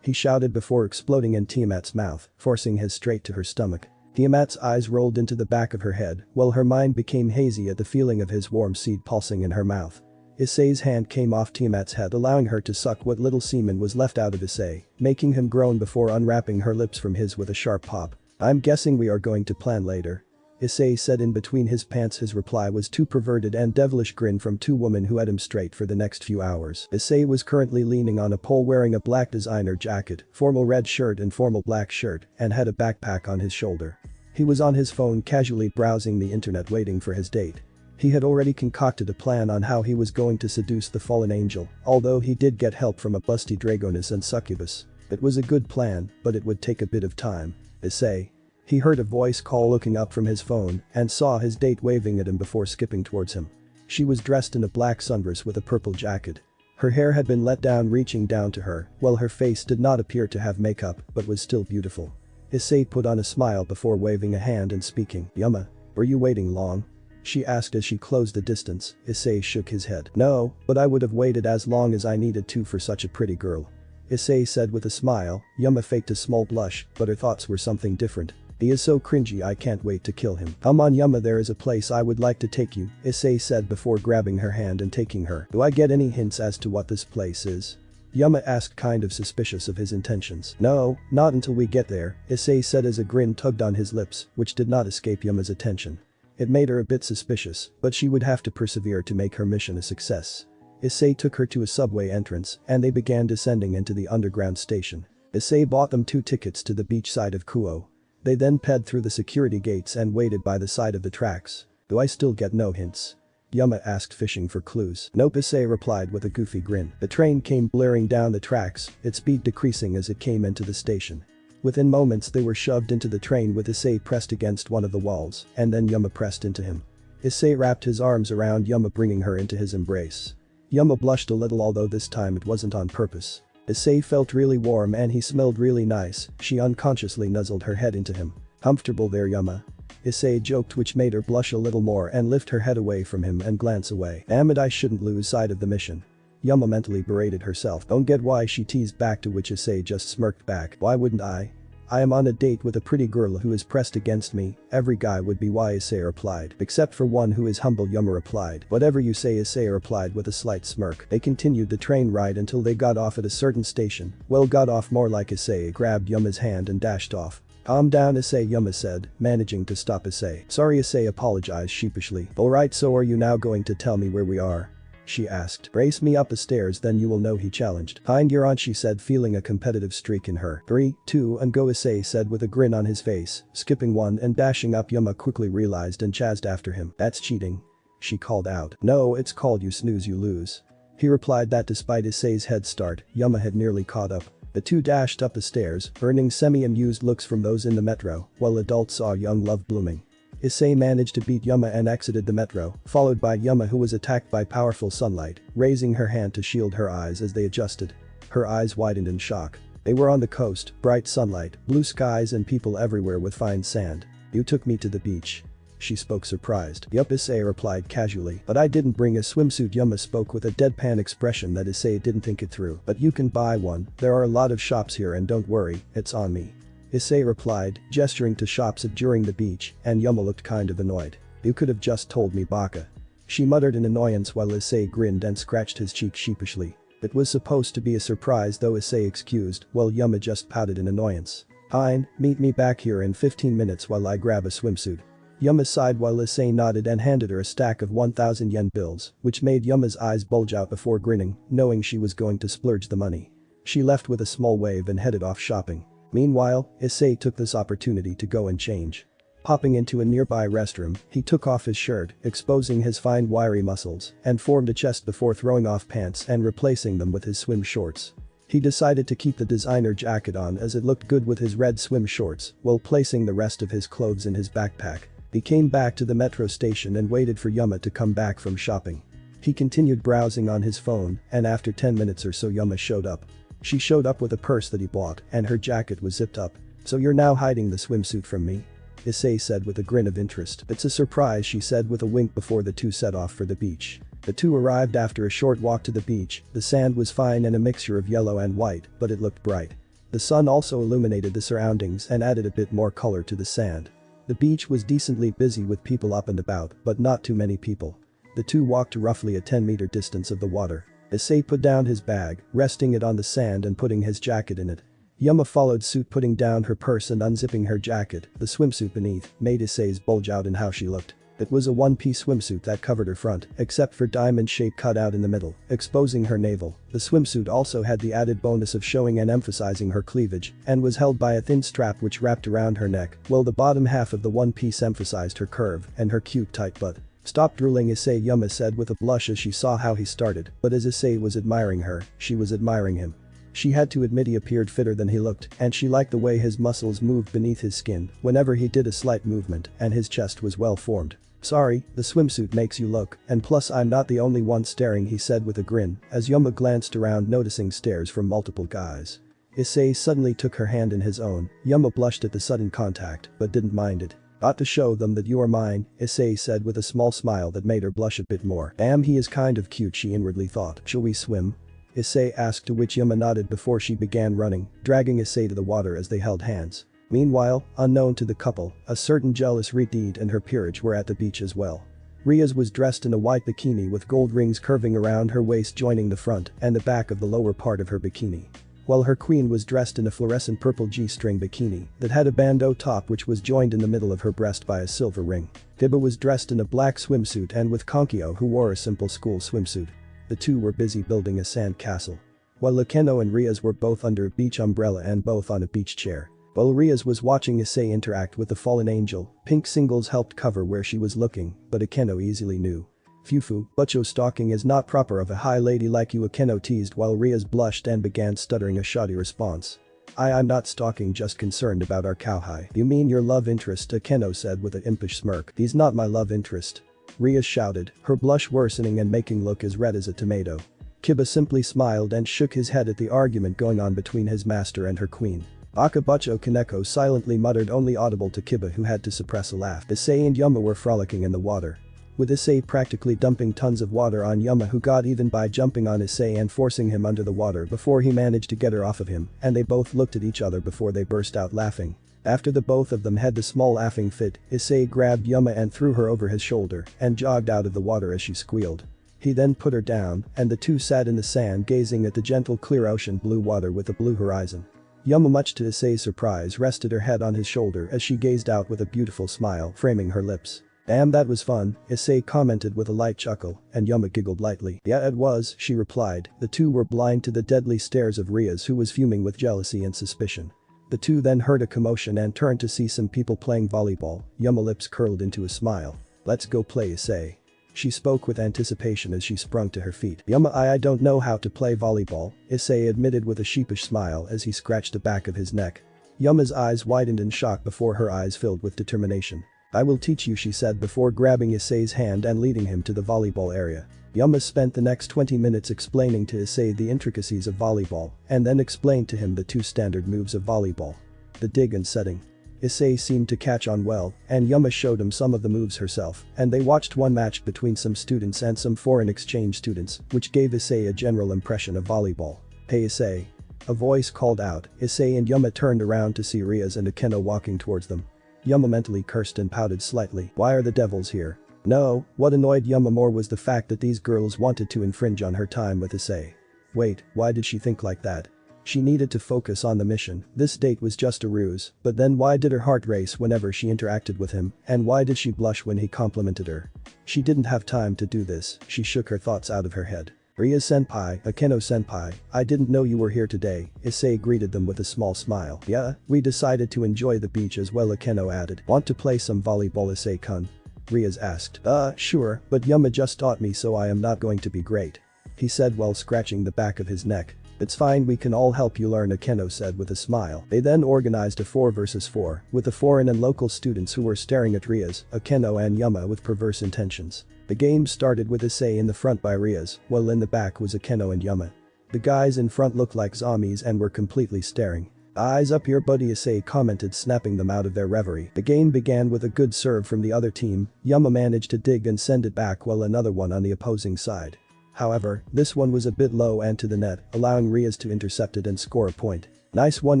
He shouted before exploding in Tiamat's mouth, forcing his straight to her stomach. Tiamat's eyes rolled into the back of her head, while her mind became hazy at the feeling of his warm seed pulsing in her mouth. Issei's hand came off Tiamat's head, allowing her to suck what little semen was left out of Issei, making him groan before unwrapping her lips from his with a sharp pop. "I'm guessing we are going to plan later," Issei said in between his pants. His reply was too perverted and devilish grin from two women who had him straight for the next few hours. Issei was currently leaning on a pole wearing a black designer jacket, formal red shirt and formal black shirt, and had a backpack on his shoulder. He was on his phone casually browsing the internet waiting for his date. He had already concocted a plan on how he was going to seduce the fallen angel, although he did get help from a busty Dragoness and Succubus. It was a good plan, but it would take a bit of time. "Issei." He heard a voice call, looking up from his phone and saw his date waving at him before skipping towards him. She was dressed in a black sundress with a purple jacket. Her hair had been let down reaching down to her, while her face did not appear to have makeup but was still beautiful. Issei put on a smile before waving a hand and speaking. "Yuma, were you waiting long?" she asked as she closed the distance. Issei shook his head. "No, but I would have waited as long as I needed to for such a pretty girl," Issei said with a smile. Yuma faked a small blush, but her thoughts were something different. "He is so cringy, I can't wait to kill him." "Come on Yuma, there is a place I would like to take you," Issei said before grabbing her hand and taking her. "Do I get any hints as to what this place is?" Yuma asked, kind of suspicious of his intentions. "No, not until we get there," Issei said as a grin tugged on his lips, which did not escape Yuma's attention. It made her a bit suspicious, but she would have to persevere to make her mission a success. Issei took her to a subway entrance and they began descending into the underground station. Issei bought them 2 tickets to the beach side of Kuo. They then ped through the security gates and waited by the side of the tracks. "Do I still get no hints?" Yuma asked, fishing for clues. "Nope," Issei replied with a goofy grin. The train came blaring down the tracks, its speed decreasing as it came into the station. Within moments they were shoved into the train with Issei pressed against one of the walls, and then Yuma pressed into him. Issei wrapped his arms around Yuma, bringing her into his embrace. Yuma blushed a little, although this time it wasn't on purpose. Issei felt really warm and he smelled really nice. She unconsciously nuzzled her head into him. "Comfortable there, Yuma?" Issei joked, which made her blush a little more and lift her head away from him and glance away. "Damn it, I shouldn't lose sight of the mission." Yuma mentally berated herself. "Don't get why," she teased back, to which Issei just smirked back. "Why wouldn't I? I am on a date with a pretty girl who is pressed against me. Every guy would be," why, Issei replied. "Except for one who is humble," Yuma replied. "Whatever you say," Issei replied with a slight smirk. They continued the train ride until they got off at a certain station. Well, got off more like. Issei grabbed Yuma's hand and dashed off. "Calm down, Issei," Yuma said, managing to stop Issei. "Sorry," Issei apologized sheepishly. "Alright, so are you now going to tell me where we are?" she asked. "Brace me up the stairs, then you will know," he challenged. "Kind, you're on," she said, feeling a competitive streak in her. 3, 2 and go, Issei said with a grin on his face, skipping one and dashing up. Yuma quickly realized and chased after him. "That's cheating," she called out. "No, it's called you snooze you lose," he replied. That despite Issei's head start, Yuma had nearly caught up. The two dashed up the stairs, earning semi-amused looks from those in the metro, while adults saw young love blooming. Issei managed to beat Yuma and exited the metro, followed by Yuma, who was attacked by powerful sunlight, raising her hand to shield her eyes as they adjusted. Her eyes widened in shock. They were on the coast, bright sunlight, blue skies and people everywhere with fine sand. "You took me to the beach," she spoke, surprised. "Yup," Issei replied casually. "But I didn't bring a swimsuit." Yuma spoke with a deadpan expression that Issei didn't think it through. "But you can buy one, there are a lot of shops here, and don't worry, it's on me," Issei replied, gesturing to shops during the beach, and Yuma looked kind of annoyed. "You could have just told me, baka," she muttered in annoyance while Issei grinned and scratched his cheek sheepishly. It was supposed to be a surprise, though, Issei excused, while Yuma just pouted in annoyance. "Fine, meet me back here in 15 minutes while I grab a swimsuit." Yuma sighed while Issei nodded and handed her a stack of 1,000 yen bills, which made Yuma's eyes bulge out before grinning, knowing she was going to splurge the money. She left with a small wave and headed off shopping. Meanwhile, Issei took this opportunity to go and change. Popping into a nearby restroom, he took off his shirt, exposing his fine wiry muscles, and formed a chest before throwing off pants and replacing them with his swim shorts. He decided to keep the designer jacket on as it looked good with his red swim shorts while placing the rest of his clothes in his backpack. He came back to the metro station and waited for Yuma to come back from shopping. He continued browsing on his phone and after 10 minutes or so Yuma showed up. She showed up with a purse that he bought and her jacket was zipped up. "So you're now hiding the swimsuit from me?" Issei said with a grin of interest. "It's a surprise," she said with a wink before the two set off for the beach. The two arrived after a short walk to the beach. The sand was fine and a mixture of yellow and white, but it looked bright. The sun also illuminated the surroundings and added a bit more color to the sand. The beach was decently busy with people up and about, but not too many people. The two walked to roughly a 10-meter distance of the water. Issei put down his bag, resting it on the sand and putting his jacket in it. Yuma followed suit, putting down her purse and unzipping her jacket. The swimsuit beneath made Issei's bulge out in how she looked. It was a one-piece swimsuit that covered her front, except for diamond shape cut out in the middle, exposing her navel. The swimsuit also had the added bonus of showing and emphasizing her cleavage, and was held by a thin strap which wrapped around her neck, while the bottom half of the one piece emphasized her curve and her cute tight butt. "Stop drooling, Issei," Yuma said with a blush as she saw how he started, but as Issei was admiring her, she was admiring him. She had to admit he appeared fitter than he looked, and she liked the way his muscles moved beneath his skin whenever he did a slight movement, and his chest was well formed. "Sorry, the swimsuit makes you look, and plus I'm not the only one staring," he said with a grin, as Yuma glanced around noticing stares from multiple guys. Issei suddenly took her hand in his own. Yuma blushed at the sudden contact, but didn't mind it. "Ought to show them that you are mine," Issei said with a small smile that made her blush a bit more. "Damn, he is kind of cute," she inwardly thought. "Shall we swim?" Issei asked, to which Yuma nodded before she began running, dragging Issei to the water as they held hands. Meanwhile, unknown to the couple, a certain jealous Reed and her peerage were at the beach as well. Riaz was dressed in a white bikini with gold rings curving around her waist joining the front and the back of the lower part of her bikini. While her queen was dressed in a fluorescent purple G-string bikini that had a bandeau top which was joined in the middle of her breast by a silver ring. Tiba was dressed in a black swimsuit and with Konkyo, who wore a simple school swimsuit. The two were busy building a sand castle. While Akeno and Riaz were both under a beach umbrella and both on a beach chair. While Riaz was watching Issei interact with the fallen angel, pink singles helped cover where she was looking, but Akeno easily knew. "Fufu, Butcho stalking is not proper of a high lady like you," Akeno teased while Riaz blushed and began stuttering a shoddy response. I'm not stalking, just concerned about our cowhide." "You mean your love interest?" Akeno said with an impish smirk. "He's not my love interest," Riaz shouted, her blush worsening and making look as red as a tomato. Kiba simply smiled and shook his head at the argument going on between his master and her queen. Akabucho Kaneko silently muttered, only audible to Kiba, who had to suppress a laugh. Issei and Yuma were frolicking in the water. With Issei practically dumping tons of water on Yuma, who got even by jumping on Issei and forcing him under the water before he managed to get her off of him, and they both looked at each other before they burst out laughing. After the both of them had the small laughing fit, Issei grabbed Yuma and threw her over his shoulder and jogged out of the water as she squealed. He then put her down, and the two sat in the sand gazing at the gentle clear ocean blue water with a blue horizon. Yuma, much to Issei's surprise, rested her head on his shoulder as she gazed out with a beautiful smile framing her lips. "Damn, that was fun," Issei commented with a light chuckle, and Yuma giggled lightly. "Yeah, it was," she replied. The two were blind to the deadly stares of Riaz, who was fuming with jealousy and suspicion. The two then heard a commotion and turned to see some people playing volleyball. Yuma lips curled into a smile. "Let's go play, Issei." She spoke with anticipation as she sprung to her feet. "Yuma, I don't know how to play volleyball," Issei admitted with a sheepish smile as he scratched the back of his neck. Yuma's eyes widened in shock before her eyes filled with determination. "I will teach you," she said before grabbing Issei's hand and leading him to the volleyball area. Yuma spent the next 20 minutes explaining to Issei the intricacies of volleyball and then explained to him the two standard moves of volleyball. The dig and setting. Issei seemed to catch on well, and Yuma showed him some of the moves herself, and they watched one match between some students and some foreign exchange students, which gave Issei a general impression of volleyball. "Hey Issei." A voice called out. Issei and Yuma turned around to see Riaz and Akeno walking towards them. Yuma mentally cursed and pouted slightly. "Why are the devils here?" No, what annoyed Yuma more was the fact that these girls wanted to infringe on her time with Issei. Wait, why did she think like that? She needed to focus on the mission. This date was just a ruse, but then why did her heart race whenever she interacted with him, and why did she blush when he complimented her? She didn't have time to do this, she shook her thoughts out of her head. "Riaz-senpai, Akeno-senpai, I didn't know you were here today," Issei greeted them with a small smile. "Yeah, we decided to enjoy the beach as well," Akeno added. "Want to play some volleyball, Issei-kun?" Riaz asked. Sure, but Yuma just taught me, so I am not going to be great," he said while scratching the back of his neck. It's fine, we can all help you learn, Akeno said with a smile. They then organized a 4 versus 4 with the foreign and local students who were staring at Rias, Akeno and Yuma with perverse intentions. The game started with Issei in the front by Rias, while in the back was Akeno and Yuma. The guys in front looked like zombies and were completely staring. "Eyes up here buddy," Issei commented, snapping them out of their reverie. The game began with a good serve from the other team. Yuma managed to dig and send it back while another one on the opposing side. However, this one was a bit low and to the net, allowing Rias to intercept it and score a point. "Nice one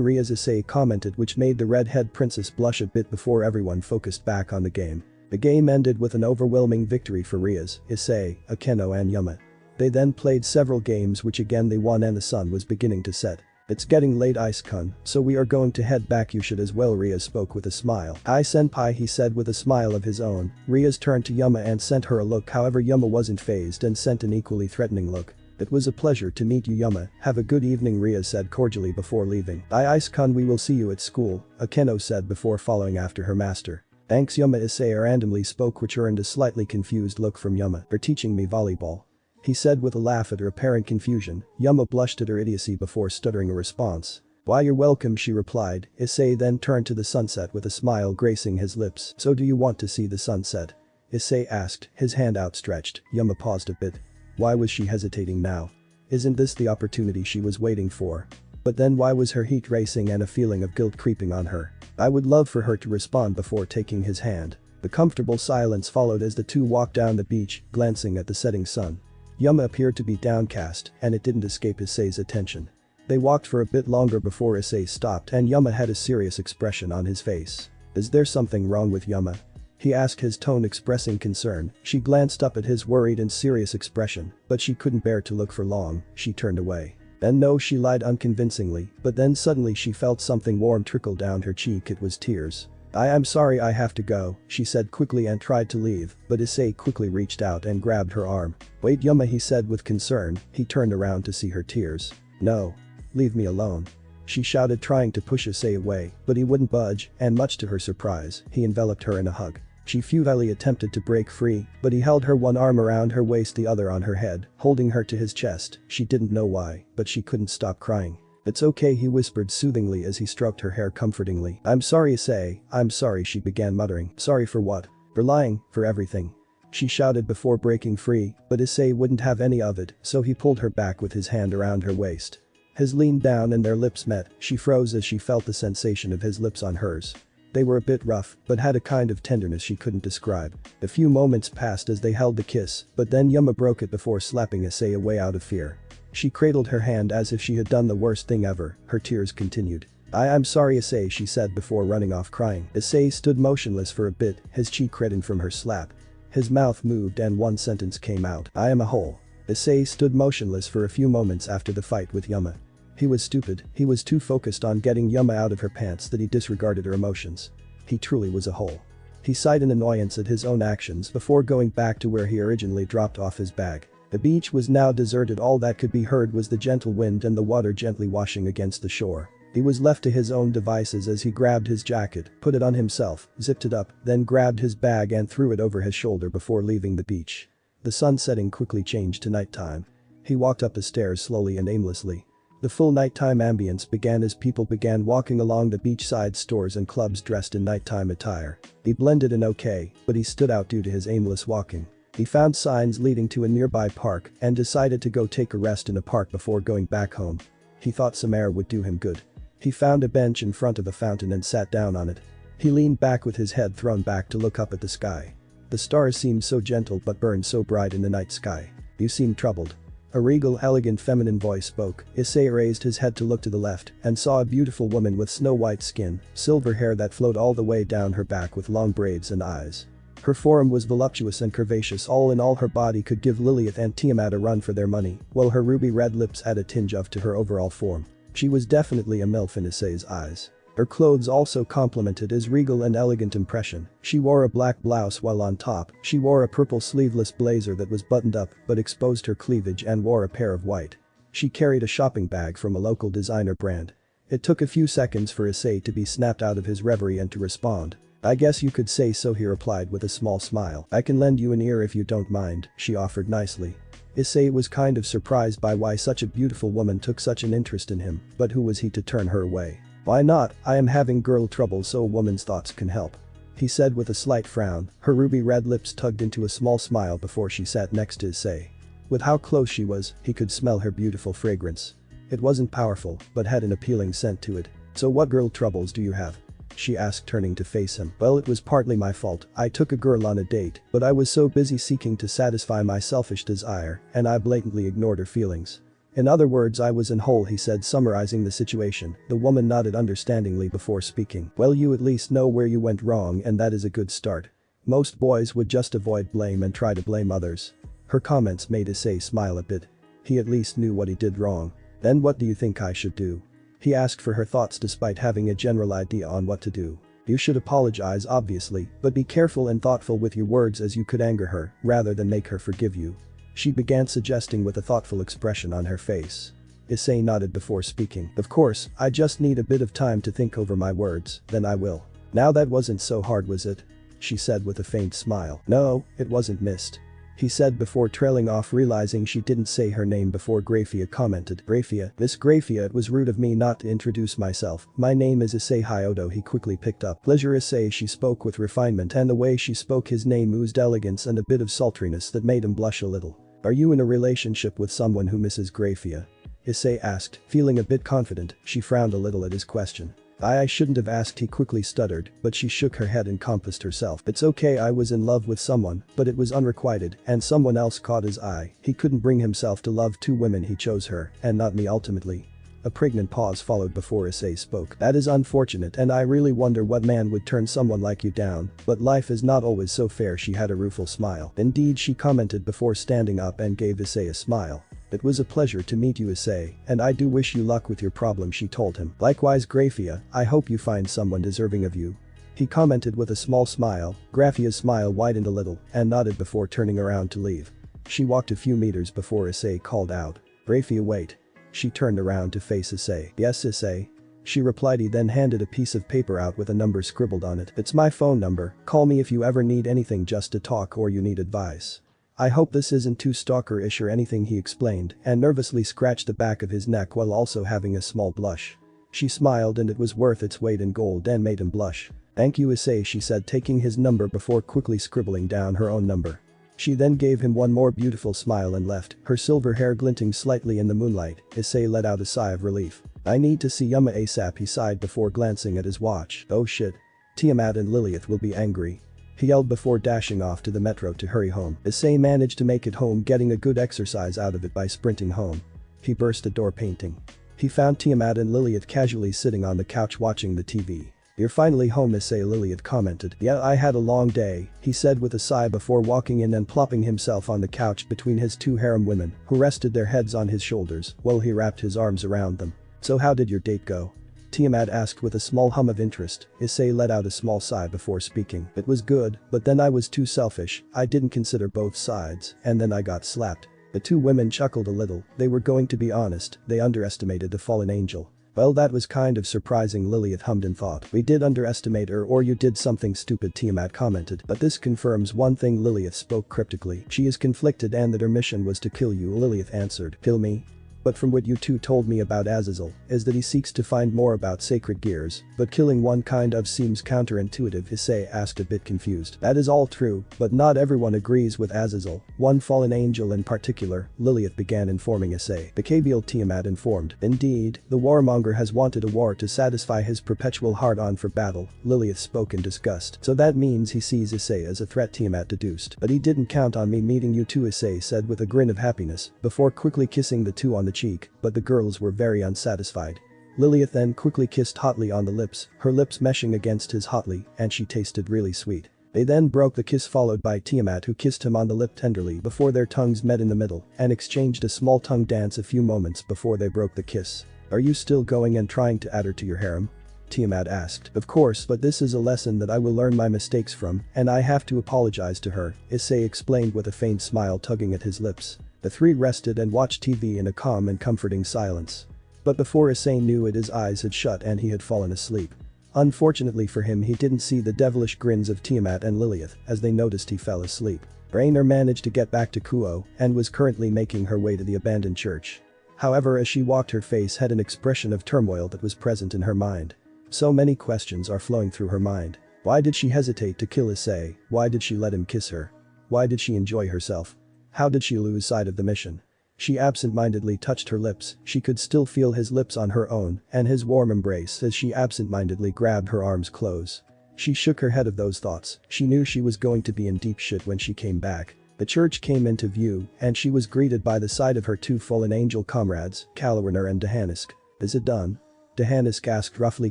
Rias," Issei commented, which made the redhead princess blush a bit before everyone focused back on the game. The game ended with an overwhelming victory for Rias, Issei, Akeno and Yuma. They then played several games which again they won and the sun was beginning to set. "It's getting late Ice-kun, so we are going to head back, you should as well," Rias spoke with a smile. "Hi senpai," he said with a smile of his own. Rias turned to Yuma and sent her a look, however Yuma wasn't fazed and sent an equally threatening look. "It was a pleasure to meet you Yuma, have a good evening," Rias said cordially before leaving. "Bye Ice-kun, we will see you at school," Akeno said before following after her master. "Thanks Yuma," Issei randomly spoke, which earned a slightly confused look from Yuma. "For teaching me volleyball," he said with a laugh at her apparent confusion. Yuma blushed at her idiocy before stuttering a response. "Why you're welcome," she replied. Issei then turned to the sunset with a smile gracing his lips. "So do you want to see the sunset?" Issei asked, his hand outstretched. Yuma paused a bit. Why was she hesitating now? Isn't this the opportunity she was waiting for? But then why was her heat racing and a feeling of guilt creeping on her? I would love for her to respond before taking his hand. The comfortable silence followed as the two walked down the beach, glancing at the setting sun. Yuma appeared to be downcast, and it didn't escape Issei's attention. They walked for a bit longer before Issei stopped and Yuma had a serious expression on his face. "Is there something wrong with Yuma?" he asked, his tone expressing concern. She glanced up at his worried and serious expression, but she couldn't bear to look for long. She turned away. "And no," she lied unconvincingly, but then suddenly she felt something warm trickle down her cheek. It was tears. I'm sorry, I have to go," she said quickly and tried to leave, but Issei quickly reached out and grabbed her arm. "Wait Yuma," he said with concern. He turned around to see her tears. "No. Leave me alone," she shouted, trying to push Issei away, but he wouldn't budge, and much to her surprise, he enveloped her in a hug. She futilely attempted to break free, but he held her, one arm around her waist, the other on her head, holding her to his chest. She didn't know why, but she couldn't stop crying. "It's okay," he whispered soothingly as he stroked her hair comfortingly. "I'm sorry Issei, I'm sorry," she began muttering. "Sorry for what?" "For lying, for everything," she shouted before breaking free, but Issei wouldn't have any of it, so he pulled her back with his hand around her waist. His leaned down and their lips met. She froze as she felt the sensation of his lips on hers. They were a bit rough, but had a kind of tenderness she couldn't describe. A few moments passed as they held the kiss, but then Yuma broke it before slapping Issei away out of fear. She cradled her hand as if she had done the worst thing ever. Her tears continued. I'm sorry Issei," she said before running off crying. Issei stood motionless for a bit, his cheek reddened from her slap. His mouth moved and one sentence came out. "I am a hole." Issei stood motionless for a few moments after the fight with Yuma. He was stupid. He was too focused on getting Yuma out of her pants that he disregarded her emotions. He truly was a hole. He sighed in annoyance at his own actions before going back to where he originally dropped off his bag. The beach was now deserted. All that could be heard was the gentle wind and the water gently washing against the shore. He was left to his own devices as he grabbed his jacket, put it on himself, zipped it up, then grabbed his bag and threw it over his shoulder before leaving the beach. The sun setting quickly changed to nighttime. He walked up the stairs slowly and aimlessly. The full nighttime ambience began as people began walking along the beachside stores and clubs dressed in nighttime attire. He blended in okay, but he stood out due to his aimless walking. He found signs leading to a nearby park and decided to go take a rest in a park before going back home. He thought some air would do him good. He found a bench in front of a fountain and sat down on it. He leaned back with his head thrown back to look up at the sky. The stars seemed so gentle but burned so bright in the night sky. "You seem troubled." A regal, elegant feminine voice spoke. Issei raised his head to look to the left and saw a beautiful woman with snow-white skin, silver hair that flowed all the way down her back with long braids and eyes. Her form was voluptuous and curvaceous. All in all, her body could give Lilith and Tiamat a run for their money, while her ruby red lips added a tinge of to her overall form. She was definitely a MILF in Issei's eyes. Her clothes also complemented his regal and elegant impression. She wore a black blouse while on top, she wore a purple sleeveless blazer that was buttoned up but exposed her cleavage and wore a pair of white. She carried a shopping bag from a local designer brand. It took a few seconds for Issei to be snapped out of his reverie and to respond. "I guess you could say so," he replied with a small smile. "I can lend you an ear if you don't mind," she offered nicely. Issei was kind of surprised by why such a beautiful woman took such an interest in him, but who was he to turn her away? Why not, I am having girl trouble so a woman's thoughts can help. He said with a slight frown, her ruby red lips tugged into a small smile before she sat next to Issei. With how close she was, he could smell her beautiful fragrance. It wasn't powerful, but had an appealing scent to it. So what girl troubles do you have? She asked, turning to face him. Well, it was partly my fault. I took a girl on a date, but I was so busy seeking to satisfy my selfish desire, and I blatantly ignored her feelings. In other words, I was in hole, he said, summarizing the situation. The woman nodded understandingly before speaking. Well, you at least know where you went wrong, and that is a good start. Most boys would just avoid blame and try to blame others. Her comments made Issei smile a bit. He at least knew what he did wrong. Then what do you think I should do? He asked for her thoughts despite having a general idea on what to do. You should apologize, obviously, but be careful and thoughtful with your words, as you could anger her rather than make her forgive you. She began suggesting with a thoughtful expression on her face. Issei nodded before speaking. Of course, I just need a bit of time to think over my words, then I will. Now that wasn't so hard, was it? She said with a faint smile. No, it wasn't, missed. He said before trailing off, realizing she didn't say her name before Graphia commented. Graphia, Miss Graphia, it was rude of me not to introduce myself. My name is Issei Hyoudou, he quickly picked up. Pleasure, Issei, she spoke with refinement, and the way she spoke his name oozed elegance and a bit of sultriness that made him blush a little. Are you in a relationship with someone who Mrs. Graphia? Issei asked, feeling a bit confident. She frowned a little at his question. I shouldn't have asked, he quickly stuttered, but she shook her head and composed herself. It's okay, I was in love with someone, but it was unrequited, and someone else caught his eye. He couldn't bring himself to love two women, he chose her, and not me ultimately. A pregnant pause followed before Issei spoke. That is unfortunate, and I really wonder what man would turn someone like you down, but life is not always so fair. She had a rueful smile. Indeed, she commented before standing up and gave Issei a smile. It was a pleasure to meet you, Issei, and I do wish you luck with your problem, she told him. Likewise, Graphia, I hope you find someone deserving of you. He commented with a small smile. Graphia's smile widened a little and nodded before turning around to leave. She walked a few meters before Issei called out. Graphia, wait. She turned around to face Issei. Yes, Issei. She replied. He then handed a piece of paper out with a number scribbled on it. It's my phone number, call me if you ever need anything, just to talk or you need advice. I hope this isn't too stalker-ish or anything, he explained, and nervously scratched the back of his neck while also having a small blush. She smiled, and it was worth its weight in gold and made him blush. Thank you, Issei, she said, taking his number before quickly scribbling down her own number. She then gave him one more beautiful smile and left, her silver hair glinting slightly in the moonlight. Issei let out a sigh of relief. I need to see Yuma ASAP, he sighed before glancing at his watch. Oh shit. Tiamat and Lilith will be angry. He yelled before dashing off to the metro to hurry home. Issei managed to make it home, getting a good exercise out of it by sprinting home. He burst a door painting. He found Tiamat and Lilith casually sitting on the couch watching the TV. You're finally home, Issei, Lilith commented. Yeah, I had a long day, he said with a sigh before walking in and plopping himself on the couch between his two harem women, who rested their heads on his shoulders while he wrapped his arms around them. So how did your date go? Tiamat asked with a small hum of interest. Issei let out a small sigh before speaking. It was good, but then I was too selfish, I didn't consider both sides, and then I got slapped. The two women chuckled a little. They were going to be honest, they underestimated the fallen angel. Well, that was kind of surprising, Lilith hummed in thought. We did underestimate her, or you did something stupid, Tiamat commented. But this confirms one thing, Lilith spoke cryptically. She is conflicted and that her mission was to kill you, Lilith answered. Kill me? But from what you two told me about Azazel, is that he seeks to find more about sacred gears, but killing one kind of seems counterintuitive, Issei asked, a bit confused. That is all true, but not everyone agrees with Azazel, one fallen angel in particular, Lilith began informing Issei. The Kabiel, Tiamat informed. Indeed, the warmonger has wanted a war to satisfy his perpetual hard-on for battle, Lilith spoke in disgust. So that means he sees Issei as a threat, Tiamat deduced. But he didn't count on me meeting you two, Issei said with a grin of happiness, before quickly kissing the two on the cheek, but the girls were very unsatisfied. Lilith then quickly kissed hotly on the lips, her lips meshing against his hotly, and she tasted really sweet. They then broke the kiss, followed by Tiamat, who kissed him on the lip tenderly before their tongues met in the middle and exchanged a small tongue dance a few moments before they broke the kiss. Are you still going and trying to add her to your harem? Tiamat asked. Of course, but this is a lesson that I will learn my mistakes from, and I have to apologize to her, Issei explained with a faint smile tugging at his lips. The three rested and watched TV in a calm and comforting silence. But before Issei knew it, his eyes had shut and he had fallen asleep. Unfortunately for him, he didn't see the devilish grins of Tiamat and Lilith as they noticed he fell asleep. Rainer managed to get back to Kuo and was currently making her way to the abandoned church. However, as she walked, her face had an expression of turmoil that was present in her mind. So many questions are flowing through her mind. Why did she hesitate to kill Issei? Why did she let him kiss her? Why did she enjoy herself? How did she lose sight of the mission? She absent-mindedly touched her lips. She could still feel his lips on her own and his warm embrace as she absent-mindedly grabbed her arms close. She shook her head of those thoughts. She knew she was going to be in deep shit when she came back. The church came into view and she was greeted by the sight of her two fallen angel comrades, Kalawrner and Dehanisk. "Is it done?" Dehanisk asked roughly,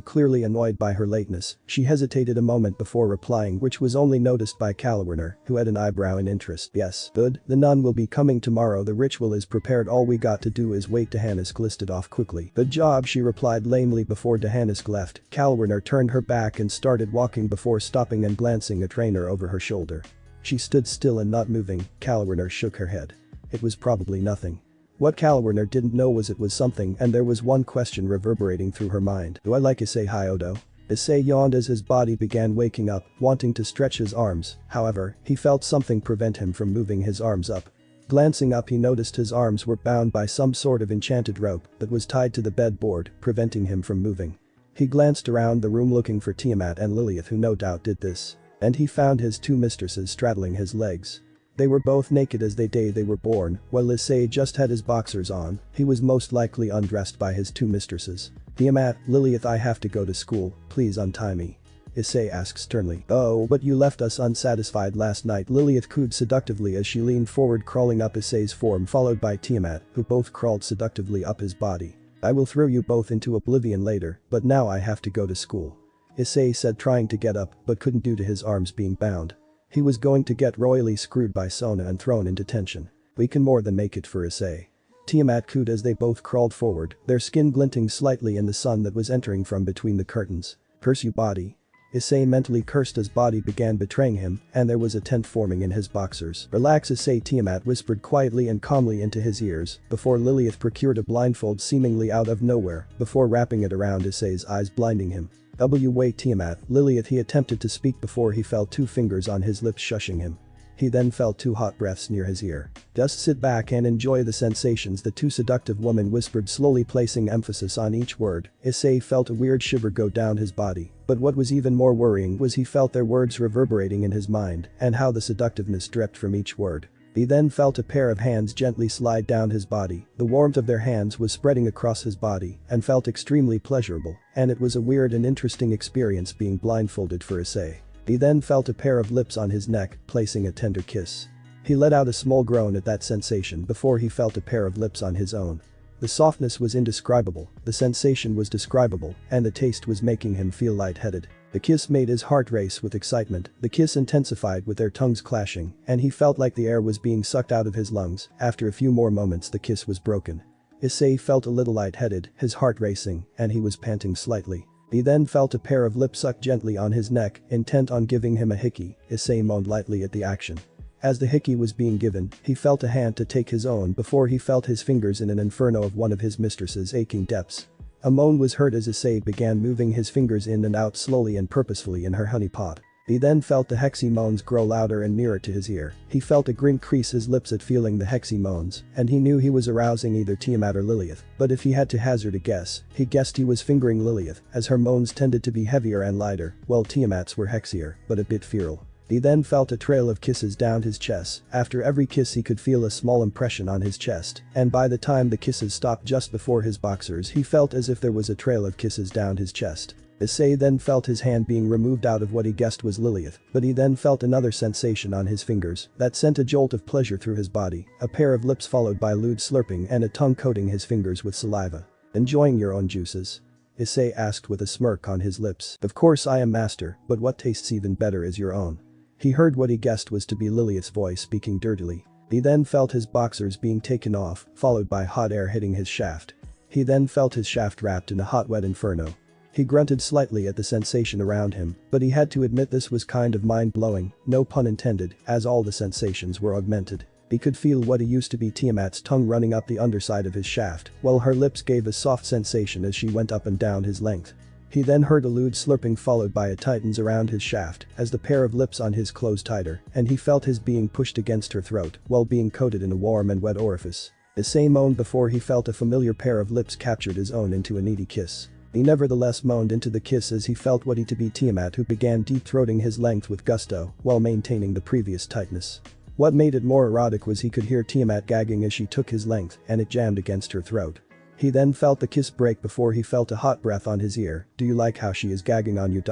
clearly annoyed by her lateness. She hesitated a moment before replying, which was only noticed by Kalawrner, who had an eyebrow in interest. "Yes. Good. The nun will be coming tomorrow. The ritual is prepared. All we got to do is wait." Dehanisk listed off quickly. "Good job," she replied lamely before Dehanisk left. Kalawrner turned her back and started walking before stopping and glancing at Rainer over her shoulder. She stood still and not moving. Kalawrner shook her head. It was probably nothing. What Kalawrner didn't know was it was something, and there was one question reverberating through her mind. "Do I like Issei Hyoudou?" Issei yawned as his body began waking up, wanting to stretch his arms. However, he felt something prevent him from moving his arms up. Glancing up, he noticed his arms were bound by some sort of enchanted rope that was tied to the bedboard, preventing him from moving. He glanced around the room looking for Tiamat and Lilith, who no doubt did this. And he found his two mistresses straddling his legs. They were both naked as the day they were born. While Issei just had his boxers on, he was most likely undressed by his two mistresses. "Tiamat, Lilith, I have to go to school, please untie me," Issei asked sternly. "Oh, but you left us unsatisfied last night," Lilith cooed seductively as she leaned forward, crawling up Issei's form, followed by Tiamat, who both crawled seductively up his body. "I will throw you both into oblivion later, but now I have to go to school," Issei said, trying to get up but couldn't due to his arms being bound. He was going to get royally screwed by Sona and thrown into detention. "We can more than make it for Issei," Tiamat cooed as they both crawled forward, their skin glinting slightly in the sun that was entering from between the curtains. "Curse you, body." Issei mentally cursed as body began betraying him, and there was a tent forming in his boxers. "Relax, Issei," Tiamat whispered quietly and calmly into his ears, before Lilith procured a blindfold seemingly out of nowhere, before wrapping it around Issei's eyes, blinding him. Wait, Tiamat, Lilith, he attempted to speak before he felt two fingers on his lips shushing him. He then felt two hot breaths near his ear. "Just sit back and enjoy the sensations," the two seductive women whispered, slowly placing emphasis on each word. Issei felt a weird shiver go down his body, but what was even more worrying was he felt their words reverberating in his mind and how the seductiveness dripped from each word. He then felt a pair of hands gently slide down his body. The warmth of their hands was spreading across his body and felt extremely pleasurable, and it was a weird and interesting experience being blindfolded for Issei. He then felt a pair of lips on his neck, placing a tender kiss. He let out a small groan at that sensation before he felt a pair of lips on his own. The softness was indescribable, the sensation was describable, and the taste was making him feel lightheaded. The kiss made his heart race with excitement. The kiss intensified with their tongues clashing, and he felt like the air was being sucked out of his lungs. After a few more moments, the kiss was broken. Issei felt a little lightheaded, his heart racing, and he was panting slightly. He then felt a pair of lips suck gently on his neck, intent on giving him a hickey. Issei moaned lightly at the action. As the hickey was being given, he felt a hand to take his own before he felt his fingers in an inferno of one of his mistress's aching depths. A moan was heard as Issei began moving his fingers in and out slowly and purposefully in her honey pot. He then felt the hexy moans grow louder and nearer to his ear. He felt a grin crease his lips at feeling the hexy moans, and he knew he was arousing either Tiamat or Lilith, but if he had to hazard a guess, he guessed he was fingering Lilith, as her moans tended to be heavier and lighter, while Tiamat's were hexier, but a bit feral. He then felt a trail of kisses down his chest. After every kiss he could feel a small impression on his chest, and by the time the kisses stopped just before his boxers, he felt as if there was a trail of kisses down his chest. Issei then felt his hand being removed out of what he guessed was Lilith, but he then felt another sensation on his fingers that sent a jolt of pleasure through his body, a pair of lips followed by lewd slurping and a tongue coating his fingers with saliva. "Enjoying your own juices?" Issei asked with a smirk on his lips. "Of course I am, master, but what tastes even better is your own." He heard what he guessed was to be Lilith's voice speaking dirtily. He then felt his boxers being taken off, followed by hot air hitting his shaft. He then felt his shaft wrapped in a hot wet inferno. He grunted slightly at the sensation around him, but he had to admit this was kind of mind-blowing, no pun intended, as all the sensations were augmented. He could feel what he used to be Tiamat's tongue running up the underside of his shaft, while her lips gave a soft sensation as she went up and down his length. He then heard a lewd slurping followed by a tightens around his shaft as the pair of lips on his closed tighter and he felt his being pushed against her throat while being coated in a warm and wet orifice. Issei moaned before he felt a familiar pair of lips captured his own into a needy kiss. He nevertheless moaned into the kiss as he felt what he to be Tiamat who began deep-throating his length with gusto while maintaining the previous tightness. What made it more erotic was he could hear Tiamat gagging as she took his length and it jammed against her throat. He then felt the kiss break before he felt a hot breath on his ear. "Do you like how she is gagging on you?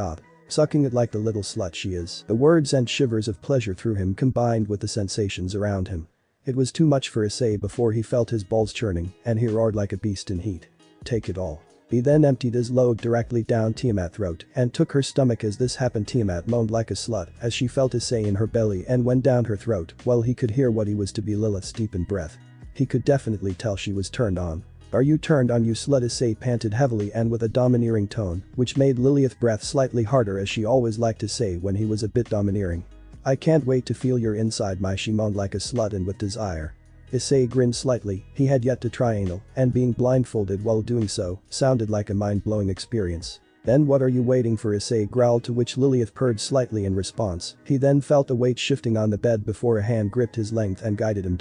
Sucking it like the little slut she is." The words sent shivers of pleasure through him combined with the sensations around him. It was too much for Issei before he felt his balls churning and he roared like a beast in heat. "Take it all." He then emptied his load directly down Tiamat's throat and took her stomach. As this happened, Tiamat moaned like a slut as she felt Issei in her belly and went down her throat while he could hear what he was to be Lilith's deepened breath. He could definitely tell she was turned on. "Are you turned on, you slut?" Issei panted heavily and with a domineering tone which made Lilith's breath slightly harder as she always liked to say when he was a bit domineering. "I can't wait to feel your inside my," she moaned like a slut and with desire. Issei grinned slightly. He had yet to try anal and being blindfolded while doing so sounded like a mind-blowing experience. "Then what are you waiting for?" Issei growled, to which Lilith purred slightly in response. He then felt the weight shifting on the bed before a hand gripped his length and guided him.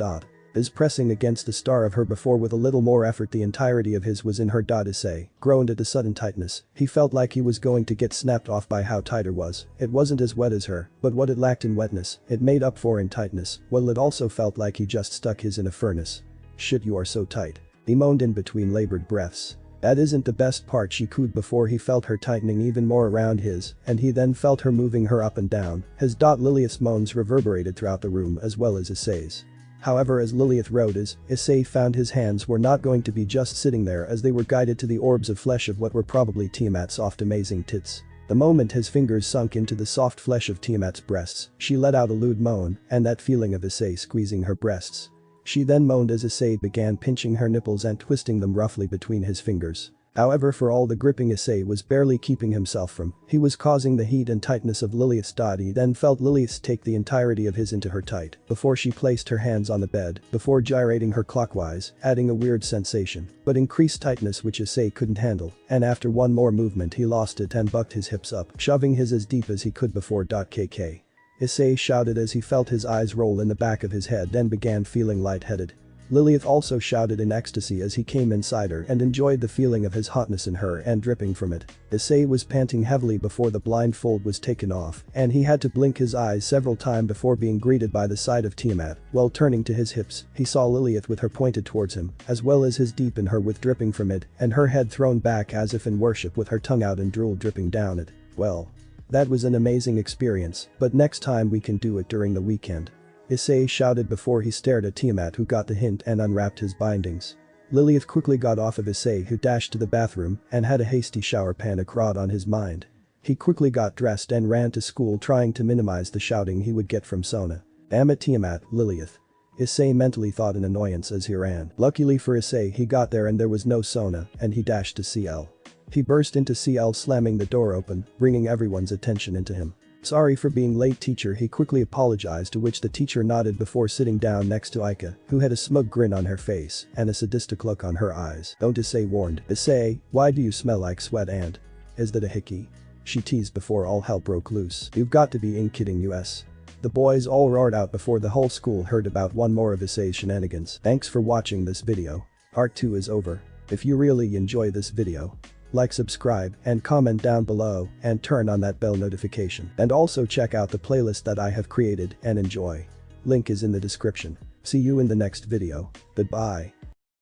His pressing against the star of her before with a little more effort. The entirety of his was in her. Issei groaned at the sudden tightness. He felt like he was going to get snapped off by how tight her was. It wasn't as wet as her, but what it lacked in wetness, it made up for in tightness, while it also felt like he just stuck his in a furnace. "Shit, you are so tight." He moaned in between labored breaths. "That isn't the best part," she cooed before he felt her tightening even more around his and he then felt her moving her up and down. His. Lilith's moans reverberated throughout the room as well as Issei's. However, as Lilith wrote, Issei found his hands were not going to be just sitting there as they were guided to the orbs of flesh of what were probably Tiamat's soft amazing tits. The moment his fingers sunk into the soft flesh of Tiamat's breasts, she let out a lewd moan and that feeling of Issei squeezing her breasts. She then moaned as Issei began pinching her nipples and twisting them roughly between his fingers. However, for all the gripping, Issei was barely keeping himself from. He was causing the heat and tightness of Lilith's. He then felt Lilith take the entirety of his into her tight before she placed her hands on the bed before gyrating her clockwise, adding a weird sensation but increased tightness which Issei couldn't handle, and after one more movement he lost it and bucked his hips up, shoving his as deep as he could before. KK. Issei shouted as he felt his eyes roll in the back of his head and began feeling lightheaded. Lilith also shouted in ecstasy as he came inside her and enjoyed the feeling of his hotness in her and dripping from it. Issei was panting heavily before the blindfold was taken off and he had to blink his eyes several times before being greeted by the sight of Tiamat. While turning to his hips, he saw Lilith with her pointed towards him, as well as his deep in her with dripping from it and her head thrown back as if in worship with her tongue out and drool dripping down it. Well, that was an amazing experience, but next time we can do it during the weekend. Issei shouted before he stared at Tiamat, who got the hint and unwrapped his bindings. Lilith quickly got off of Issei, who dashed to the bathroom and had a hasty shower, panic rod on his mind. He quickly got dressed and ran to school trying to minimize the shouting he would get from Sona. "Damn it, Tiamat, Lilith." Issei mentally thought in annoyance as he ran. Luckily for Issei, he got there and there was no Sona and he dashed to CL. He burst into CL, slamming the door open, bringing everyone's attention into him. "Sorry for being late, teacher," he quickly apologized, to which the teacher nodded before sitting down next to Aika, who had a smug grin on her face and a sadistic look on her eyes. "Don't," Issei warned. "Issei, why do you smell like sweat and is that a hickey?" she teased before all hell broke loose. "You've got to be kidding us." The boys all roared out before the whole school heard about one more of Issei's shenanigans. Thanks for watching this video. Part 2 is over. If you really enjoy this video, like, subscribe, and comment down below, and turn on that bell notification. And also check out the playlist that I have created and enjoy. Link is in the description. See you in the next video. Goodbye.